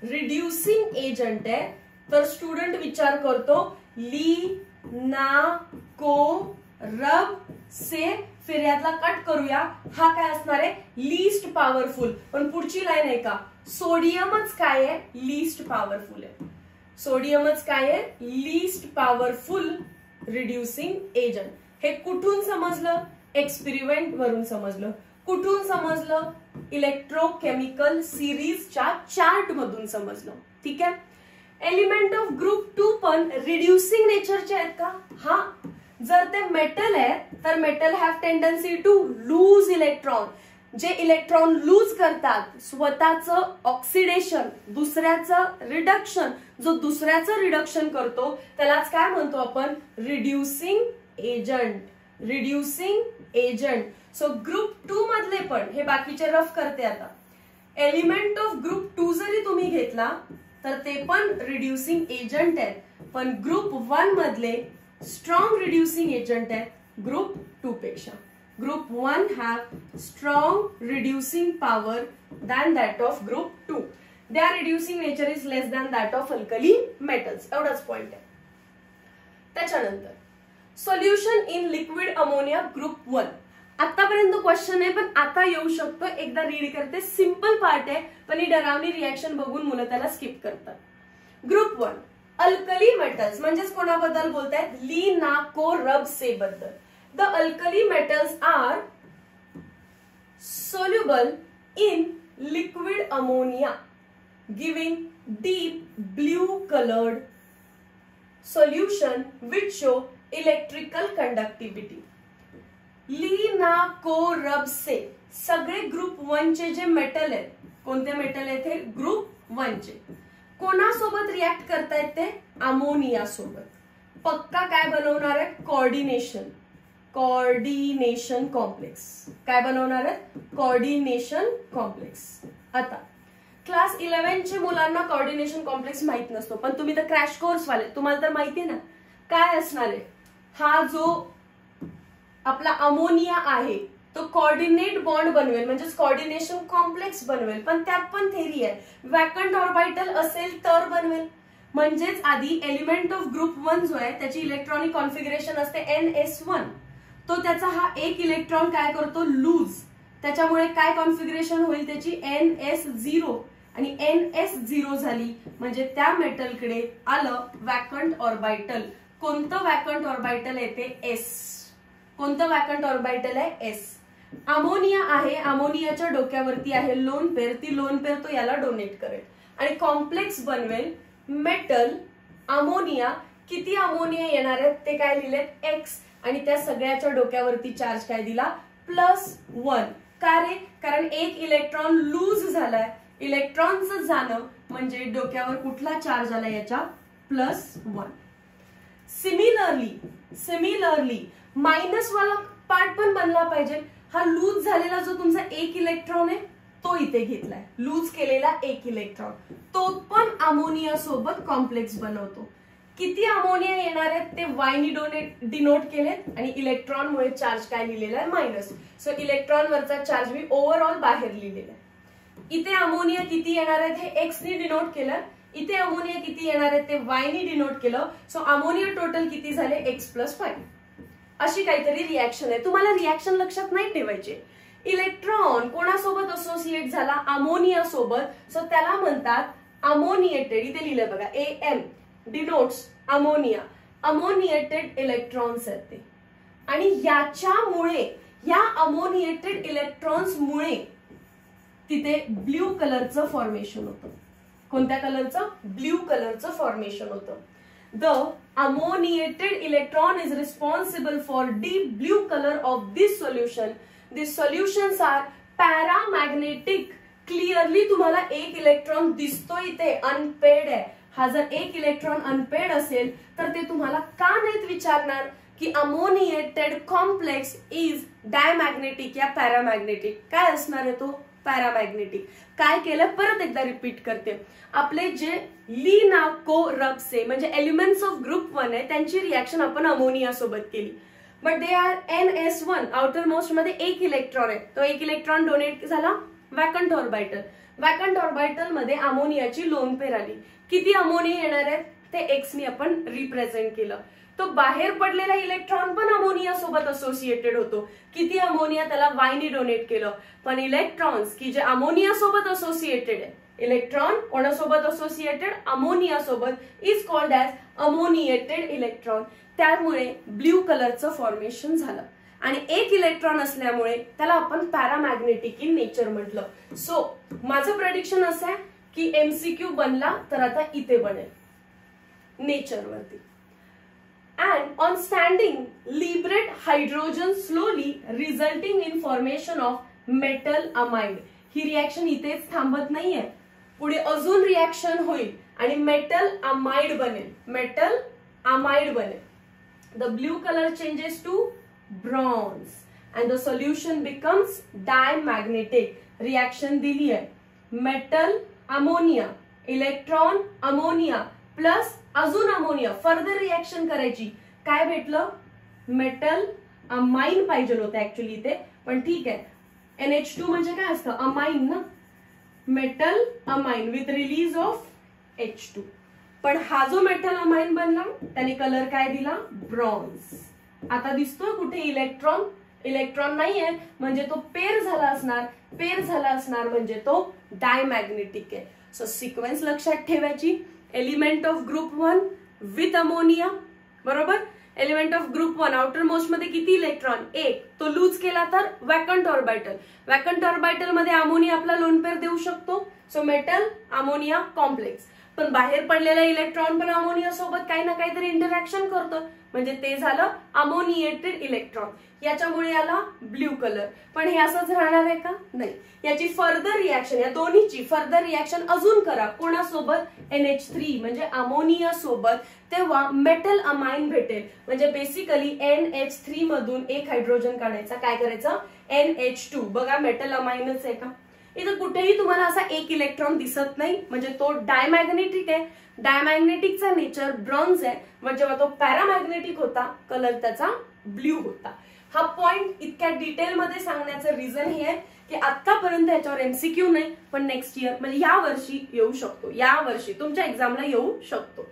रिड्युसिंग एजंट आहे. तर स्टुडंट विचार करतो ली ना को रब से, फिर यातला कट करूया. हा काय असणार आहे? Least powerful. पण पुढची लाईन आहे का? सोडियमच काय आहे? लीस्ट पॉवरफुल आहे. सोडियमच काय आहे? Least powerful reducing agent. हे कुठून समजलं? एक्सपेरिमेंट वरून समजलं. कुठून समजलं? इलेक्ट्रोकेमिकल सिरीजच्या चार्ट मधून समजलं. ठीक आहे. एलिमेंट ऑफ ग्रुप 2 पण रिड्युसिंग नेचरचे आहेत का? हा. जर ते मेटल आहे तर metal have tendency to lose electron. जे इलेक्ट्रॉन लूज करतात, स्वतःचं ऑक्सिडेशन, दुसऱ्याचं रिडक्शन, जो दुसऱ्याचं रिडक्शन करतो त्यालाच काय म्हणतो आपण? Reducing agent. सो ग्रुप 2 मधले पण हे बाकीचे रफ करते. आता एलिमेंट ऑफ ग्रुप 2 जरी तुम्ही घेतला तर ते पण रिड्युसिंग एजंट आहेत, पण ग्रुप 1 मधले स्ट्रॉंग रिड्युसिंग एजंट आहेत ग्रुप 2 पेक्षा. Group 1 have strong reducing power than that of group 2. Their reducing nature is less than that of alkali metals. एवढाच पॉइंट आहे. त्याच्यानंतर solution in liquid ammonia group 1. आतापर्यंत question आहे पण आता येऊ शकतो. एकदा रीड करते. सिंपल पार्ट आहे पण ही डरावणी रिएक्शन बघून मुलं त्याला स्किप करतात. ग्रुप 1 अल्कली मेटल्स म्हणजेच कोणाबद्दल बोलतायत? लिनाकोरबसे बद्दल. The alkali metals are soluble in liquid ammonia, giving deep blue colored solution which show electrical conductivity. लिनाकोरबसे सगळे ग्रुप 1 चे जे मेटल आहेत, कोणते मेटल आहेत हे? ग्रुप 1 चे. कोणासोबत रिएक्ट करतायत ते? अमोनिया सोबत. पक्का काय बनवणार आहे? Coordination complex. काय बनवणार आहे? Coordination complex. आता क्लास 11 चे मुलांना कोऑर्डिनेशन कॉम्प्लेक्स माहित नसतो पण तुम्ही तर क्रॅश कोर्स वाले, तुम्हाला तर माहिती आहे ना काय असणार आहे. हा जो आपला अमोनिया आहे तो कोऑर्डिनेट बॉन्ड बनवेल म्हणजेच कोऑर्डिनेशन कॉम्प्लेक्स बनवेल. पण त्यात पण थेरी आहे. वॅकंट ऑर्बिटल असेल तर बनवेल. म्हणजेच आधी एलिमेंट ऑफ ग्रुप 1 जो आहे त्याची इलेक्ट्रॉनिक कॉन्फिगरेशन असते NS1. तो त्याचा हा एक इलेक्ट्रॉन काय करतो? लूज. त्याच्यामुळे काय कॉन्फिगरेशन होईल त्याची? NS0. आणि NS0 झाली म्हणजे त्या मेटलकडे आलं वॅकंट ऑर्बिटल. कोणतं वॅकंट ऑर्बिटल आहे ते? S. कोणतं वॅकंट ऑर्बिटल आहे? S. अमोनिया आहे. अमोनियाच्या डोक्यावरती आहे लोन पेअर. ती लोन पेअर तो याला डोनेट करेल आणि कॉम्प्लेक्स बनवेल मेटल अमोनिया. किती अमोनिया येणार आहेत ते काय लिहिलेत? X. आणि त्या सगळ्याच्या डोक्यावरती चार्ज काय दिला? +1. का रे? कारण एक इलेक्ट्रॉन लूज झालाय. इलेक्ट्रॉनचं जाणं म्हणजे डोक्यावर कुठला चार्ज आला? याच्या +1. सिमिलरली मायनस वाला पार्ट पण बनला पाहिजे. हा लूज झालेला जो तुमचा एक इलेक्ट्रॉन आहे तो इथे घेतलाय. लूज केलेला एक इलेक्ट्रॉन तो पण अमोनिया सोबत कॉम्प्लेक्स बनवतो. किती अमोनिया येणार आहेत ते वायनी डिनोट केलेत आणि इलेक्ट्रॉन मुळे चार्ज काय लिहिलेला आहे? मायनस. सो इलेक्ट्रॉन वरचा चार्ज मी ओव्हरऑल बाहेर लिहिलेला आहे. इथे अमोनिया किती येणार आहेत हे एक्स नी डिनोट केलं. इथे अमोनिया किती येणार आहेत ते वायनी डिनोट केलं. सो अमोनिया टोटल किती झाले? X+5. अशी काहीतरी रिएक्शन आहे. तुम्हाला रिएक्शन लक्षात नाही ठेवायचे. इलेक्ट्रॉन कोणासोबत असोसिएट झाला? अमोनिया सोबत. सो त्याला म्हणतात अमोनिएटेड. इथे लिहिलं बघा AM denotes ammonia. Ammoniated electrons आहेत ते. आणि याच्यामुळे या अमोनिएटेड इलेक्ट्रॉन्स मुळे तिथे ब्ल्यू कलरचं फॉर्मेशन होतं. कोणत्या कलरचं? ब्ल्यू कलरचं फॉर्मेशन होतं. The ammoniated electron is responsible for deep blue colour of this solution. This solutions are paramagnetic. Clearly तुम्हाला एक इलेक्ट्रॉन दिसतो इथे अनपेड आहे. हा जर एक इलेक्ट्रॉन अनपेड असेल तर ते तुम्हाला का नाहीत विचारणार की अमोनिएटेड कॉम्प्लेक्स इज डायमॅग्नेटिक या पॅरामॅग्नेटिक? काय असणार आहे तो? पॅरामॅग्नेटिक. काय केलं? परत एकदा रिपीट करते. आपले जे लिनाकोरबसे म्हणजे एलिमेंट्स ऑफ ग्रुप 1 आहे त्यांची रिएक्शन आपण अमोनिया सोबत केली. But they are NS1. Outer most मध्ये एक इलेक्ट्रॉन आहे. तो एक इलेक्ट्रॉन डोनेट झाला वॅकंट ऑर्बिटल. वॅकंट ऑर्बिटल मध्ये अमोनियाची लोन पेअर आली. किती अमोनिया येणार आहेत ते एक्स नी आपण रिप्रेझेंट केलं. तो बाहेर पडलेला इलेक्ट्रॉन पण अमोनिया सोबत असोसिएटेड होतो. किती अमोनिया? त्याला वायनी डोनेट केलं. पण इलेक्ट्रॉन्स की जे अमोनिया सोबत असोसिएटेड आहे, इलेक्ट्रॉन कोणासोबत असोसिएटेड? अमोनिया सोबत, is called as ammoniated electron. त्यामुळे ब्ल्यू कलरचं फॉर्मेशन झालं. आणि एक इलेक्ट्रॉन असल्यामुळे त्याला आपण पॅरामॅग्नेटिक इन नेचर म्हटलं. सो माझं प्रेडिक्शन असं आहे की MCQ बनला तर आता इथे बनेल नेचरवरती. And on standing, liberate hydrogen slowly, resulting in formation of metal amide. He reaction इथेच थांबत नाहीये. पुढे अजून रिएक्शन होईल आणि मेटल अमाइड बनेल. मेटल अमाइड बनेल. The blue color changes to bronze and the solution becomes diamagnetic. Reaction दिली आहे. Metal ammonia, electron ammonia plus अजून अमोनिया. फर्दर रिएक्शन करायची. काय भेटलं? मेटल अमाइन पाहिजे होतं ऍक्च्युली इथे, पण ठीक आहे. NH2 म्हणजे काय असतं, अमाइन ना, metal amine with release of H2. पण हा जो मेटल अमाइन बनला त्याने कलर काय दिला, ब्रॉन्झ. आता दिसतोय कुठे इलेक्ट्रॉन, इलेक्ट्रॉन नाहीये म्हणजे तो पेर झाला असणार, पेर झाला असणार म्हणजे तो डायमॅग्नेटिक आहे. सो सिक्वेन्स लक्षात ठेवायची. Element of group 1 with ammonia, बरोबर. Element of group 1 outermost मध्ये किती इलेक्ट्रॉन, एक. तो लूज केला तर वॅकंट ऑर्बिटल, वॅकंट ऑर्बिटल मध्ये अमोनिया आपला लोन पेर देऊ शकतो. So metal ammonia complex. पण बाहेर पडलेला इलेक्ट्रॉन पण अमोनिया सोबत काही ना काहीतरी इंटरॅक्शन करतो, म्हणजे ते झालं अमोनिएटेड इलेक्ट्रॉन. याच्यामुळे याला ब्ल्यू कलर. पण हे असंच राहणार आहे का, नाही. याची फर्दर रिॲक्शन, या दोन्हीची फर्दर रिॲक्शन अजून करा. कोणासोबत, NH3 म्हणजे अमोनिया सोबत, तेव्हा मेटल अमाइन भेटेल. म्हणजे बेसिकली NH3 मधून एक हायड्रोजन काढायचा, काय करायचं, NH2. बघा मेटल अमाइनच आहे का, इथं कुठेही तुम्हाला असा एक इलेक्ट्रॉन दिसत नाही, म्हणजे तो डायमॅग्नेटिक आहे. डायमॅग्नेटिकचा नेचर ब्रॉन्झ आहे, म्हणजे जेव्हा तो पॅरामॅग्नेटिक होता कलर त्याचा ब्ल्यू होता. हा पॉइंट इतक्या डिटेल मध्ये सांगण्याचं रिझन हे आहे की आतापर्यंत याच्यावर MCQ नाही, पण नेक्स्ट इयर म्हणजे या वर्षी येऊ शकतो, या वर्षी तुमच्या एक्झामला येऊ शकतो.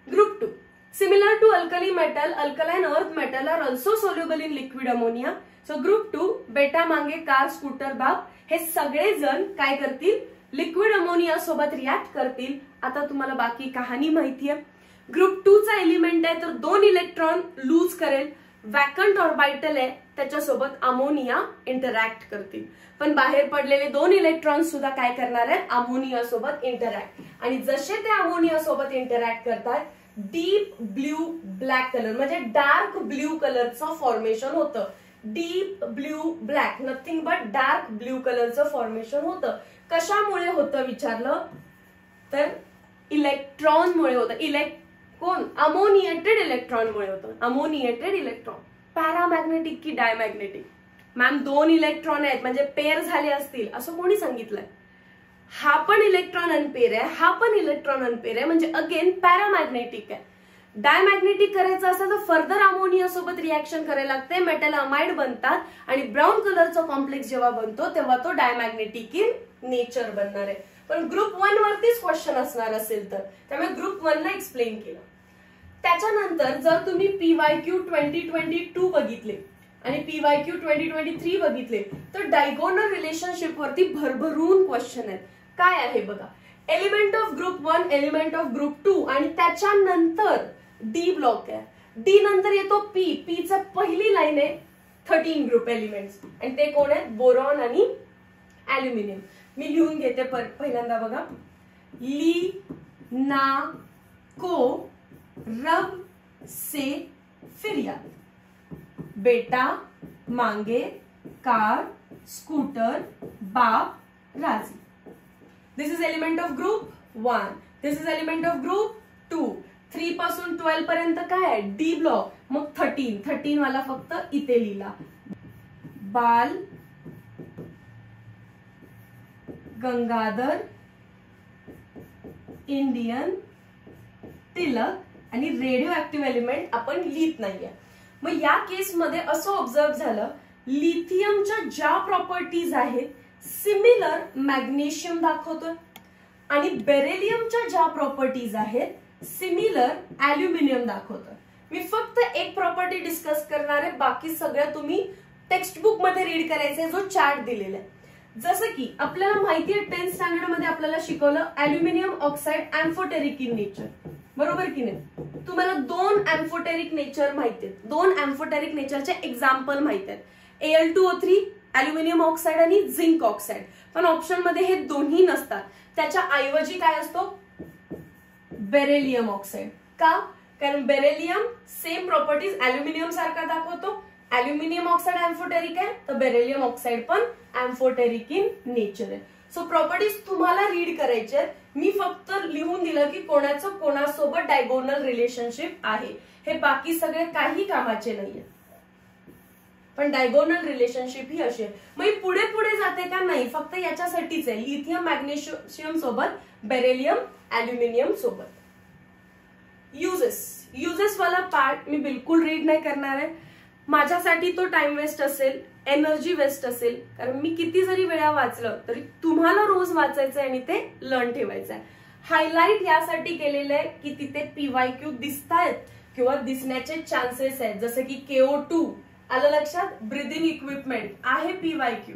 Group 2 similar to alkali metal, alkaline earth metal are also soluble in liquid ammonia. So group 2 बेटा, मांगे, कार, स्कूटर, बाप हे सगळे जण काय करतील, लिक्विड अमोनिया सोबत रिॲक्ट करतील. आता तुम्हाला बाकी कहाणी माहिती आहे. ग्रुप 2 चा एलिमेंट आहे तर 2 इलेक्ट्रॉन लूज करेल, वॅकंट ऑर्बिटल आहे त्याच्यासोबत अमोनिया इंटरॅक्ट करतील. पण बाहेर पडलेले 2 इलेक्ट्रॉन सुद्धा काय करणार आहेत, अमोनिया सोबत इंटरॅक्ट. आणि जसे ते अमोनिया सोबत इंटरॅक्ट करतात डीप ब्ल्यू ब्लॅक कलर म्हणजे डार्क ब्ल्यू कलरचं फॉर्मेशन होतं. Deep blue black, nothing but dark blue कलरचं फॉर्मेशन होतं. कशामुळे होतं विचारलं तर इलेक्ट्रॉनमुळे होतं. कोण, अमोनिएटेड इलेक्ट्रॉनमुळे होतं. अमोनिएटेड इलेक्ट्रॉन पॅरामॅग्नेटिक की डायमॅग्नेटिक, मॅम 2 इलेक्ट्रॉन आहेत म्हणजे पेअर झाले असतील असं कोणी सांगितलंय. हा पण इलेक्ट्रॉन अनपेअर आहे, हा पण इलेक्ट्रॉन अनपेअर आहे, म्हणजे अगेन पॅरामॅग्नेटिक आहे. डायमॅग्नेटिक करायचं असेल तर फर्दर अमोनिया सोबत रिॲक्शन करायला लागते, मेटल अमाइड बनतात आणि ब्राऊन कलरचा कॉम्प्लेक्स जेव्हा बनतो तेव्हा तो डायमॅग्नेटिक इन नेचर बनणार आहे. पण ग्रुप 1 वरतीच क्वेश्चन असणार असेल तर त्यामुळे ग्रुप 1 ला एक्सप्लेन केलं. त्याच्यानंतर जर तुम्ही PYQ 2022 बघितले आणि PYQ 2023 बघितले तर डायगोनल रिलेशनशिप वरती भरभरून क्वेश्चन आहेत. काय आहे बघा, element of group 1, element of group 2 आणि त्याच्यानंतर डी ब्लॉक आहे. डी नंतर येतो पी, पी चा पहिली लाईन आहे 13 ग्रुप एलिमेंट्स आणि ते कोण आहेत, बोरॉन आणि ऍल्युमिनियम. मी लिहून घेते पहिल्यांदा बघा, ली ना को रब से फिर याद, बेटा मांगे कार स्कूटर बाप राजी. This is element of group 1, this is element of group 2. 3 पासून 12 पर्यंत काय आहे, डी ब्लॉक. मग 13 वाला फक्त इथे लिहिला, बाल गंगाधर इंडियन टिलक आणि रेडिओ ऍक्टिव्ह एलिमेंट आपण लिहित नाहीये. मग या केसमध्ये असं ऑब्झर्व झालं, लिथियमच्या ज्या प्रॉपर्टीज आहेत सिमिलर मॅग्नेशियम दाखवतोय आणि बेरिलियमच्या ज्या प्रॉपर्टीज आहेत सिमिलर ऍल्युमिनियम दाखवतोय. मी फक्त एक प्रॉपर्टी डिस्कस करणार आहे, बाकी सगळं तुम्ही टेक्स्ट बुक मध्ये रीड करायचंय जो चार्ट दिलेला आहे. जसं की आपल्याला माहिती आहे 10th स्टँडर्ड मध्ये आपल्याला शिकवलं aluminium oxide amphoteric in nature, बरोबर की नाही. तुम्हाला 2 अँफोटेरिक नेचर माहिती आहेत, 2 अँफोटेरिक नेचरचे एक्झाम्पल माहिती आहेत, Al2O3 ऍल्युमिनियम ऑक्साइड आणि झिंक ऑक्साइड. पण ऑप्शन मध्ये हे दोन्ही नसतात, त्याच्या ऐवजी काय असतो, बेरिलियम ऑक्साइड. का, कारण बेरिलियम सेम प्रॉपर्टीज ऍल्युमिनियम सारखा दाखवतो. ऍल्युमिनियम ऑक्साइड अँफोटेरिक आहे तर बेरिलियम ऑक्साइड पण अँफोटेरिक इन नेचर आहे. सो प्रॉपर्टीज तुम्हाला रीड करायचे. मी फक्त लिहून दिलं की कोणाचं कोणासोबत डायगोनल रिलेशनशिप आहे, हे बाकी सगळे काही कामाचे नाहीये. पण डायगोनल रिलेशनशिप ही अशी आहे. मग पुढे पुढे जाते का, नाही, फक्त याच्यासाठीच आहे, लिथियम मॅग्नेशियम सोबत बेरिलियम ऍल्युमिनियम सोबत. युजेस वाला पार्ट मी बिलकुल रीड नाही करणार आहे. माझ्यासाठी तो टाइम वेस्ट असेल, एनर्जी वेस्ट असेल, कारण मी किती जरी वेळा वाचलं तरी तुम्हाला रोज वाचायचंय आणि ते लर्न ठेवायचंय. हायलाइट यासाठी केलेलं आहे की तिथे PYQ दिसतायत किंवा दिसण्याचे चान्सेस आहेत, जसं की KO2 आलं लक्षात, ब्रीदिंग इक्विपमेंट आहे PYQ.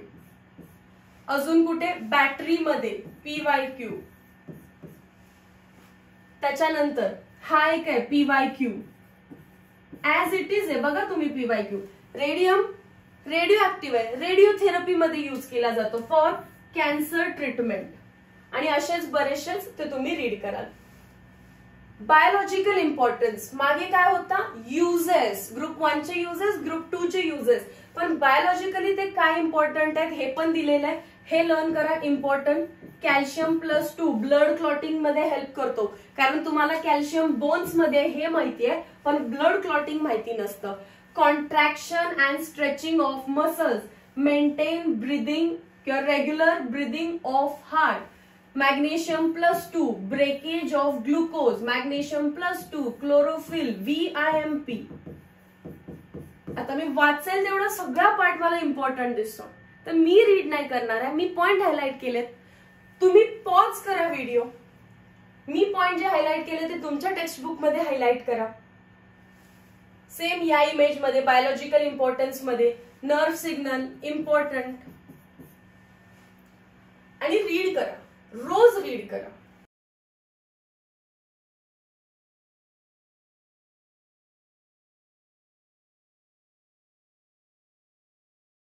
अजून कुठे बॅटरीमध्ये PYQ. त्याच्यानंतर हा एक आहे PYQ, ऍज इट इज आहे बघा तुम्ही. PYQ रेडियम रेडिओ ऍक्टिव्ह आहे, रेडिओथेरपी मध्ये युज केला जातो फॉर कॅन्सर ट्रीटमेंट, आणि असेच बरेचसेच ते तुम्ही रीड कराल. बायोलॉजिकल इम्पॉर्टन्स मागे काय होता, युजेस, ग्रुप 1 चे युजेस, ग्रुप 2 चे युजेस, पण बायोलॉजिकली ते काय इम्पॉर्टंट आहेत हे पण दिलेलं आहे, हे लर्न करा. इम्पॉर्टंट कॅल्शियम +2 ब्लड क्लॉटिंग मध्ये हेल्प करतो, कारण तुम्हाला कॅल्शियम बोन्स मध्ये हे माहिती आहे पण ब्लड क्लॉटिंग माहिती नसतं. Contraction and stretching of muscles, maintain breathing किंवा regular breathing of heart. Magnesium +2 breakage of glucose, magnesium +2 chlorophyll, VIMP. आता मी वाचेल तेवढा सगळा पार्ट मला इम्पॉर्टंट दिसतो, तर मी रीड नाही करणार आहे, मी पॉइंट हायलाइट केलेत. तुम्ही पॉज करा व्हिडिओ, मी पॉइंट जे हायलाइट केले ते तुमच्या टेक्स्टबुक मध्ये हायलाइट करा. सेम या इमेज मध्ये बायोलॉजिकल इम्पॉर्टन्स मध्ये नर्व सिग्नल इम्पॉर्टंट, आणि रीड करा, रोज रीड करा.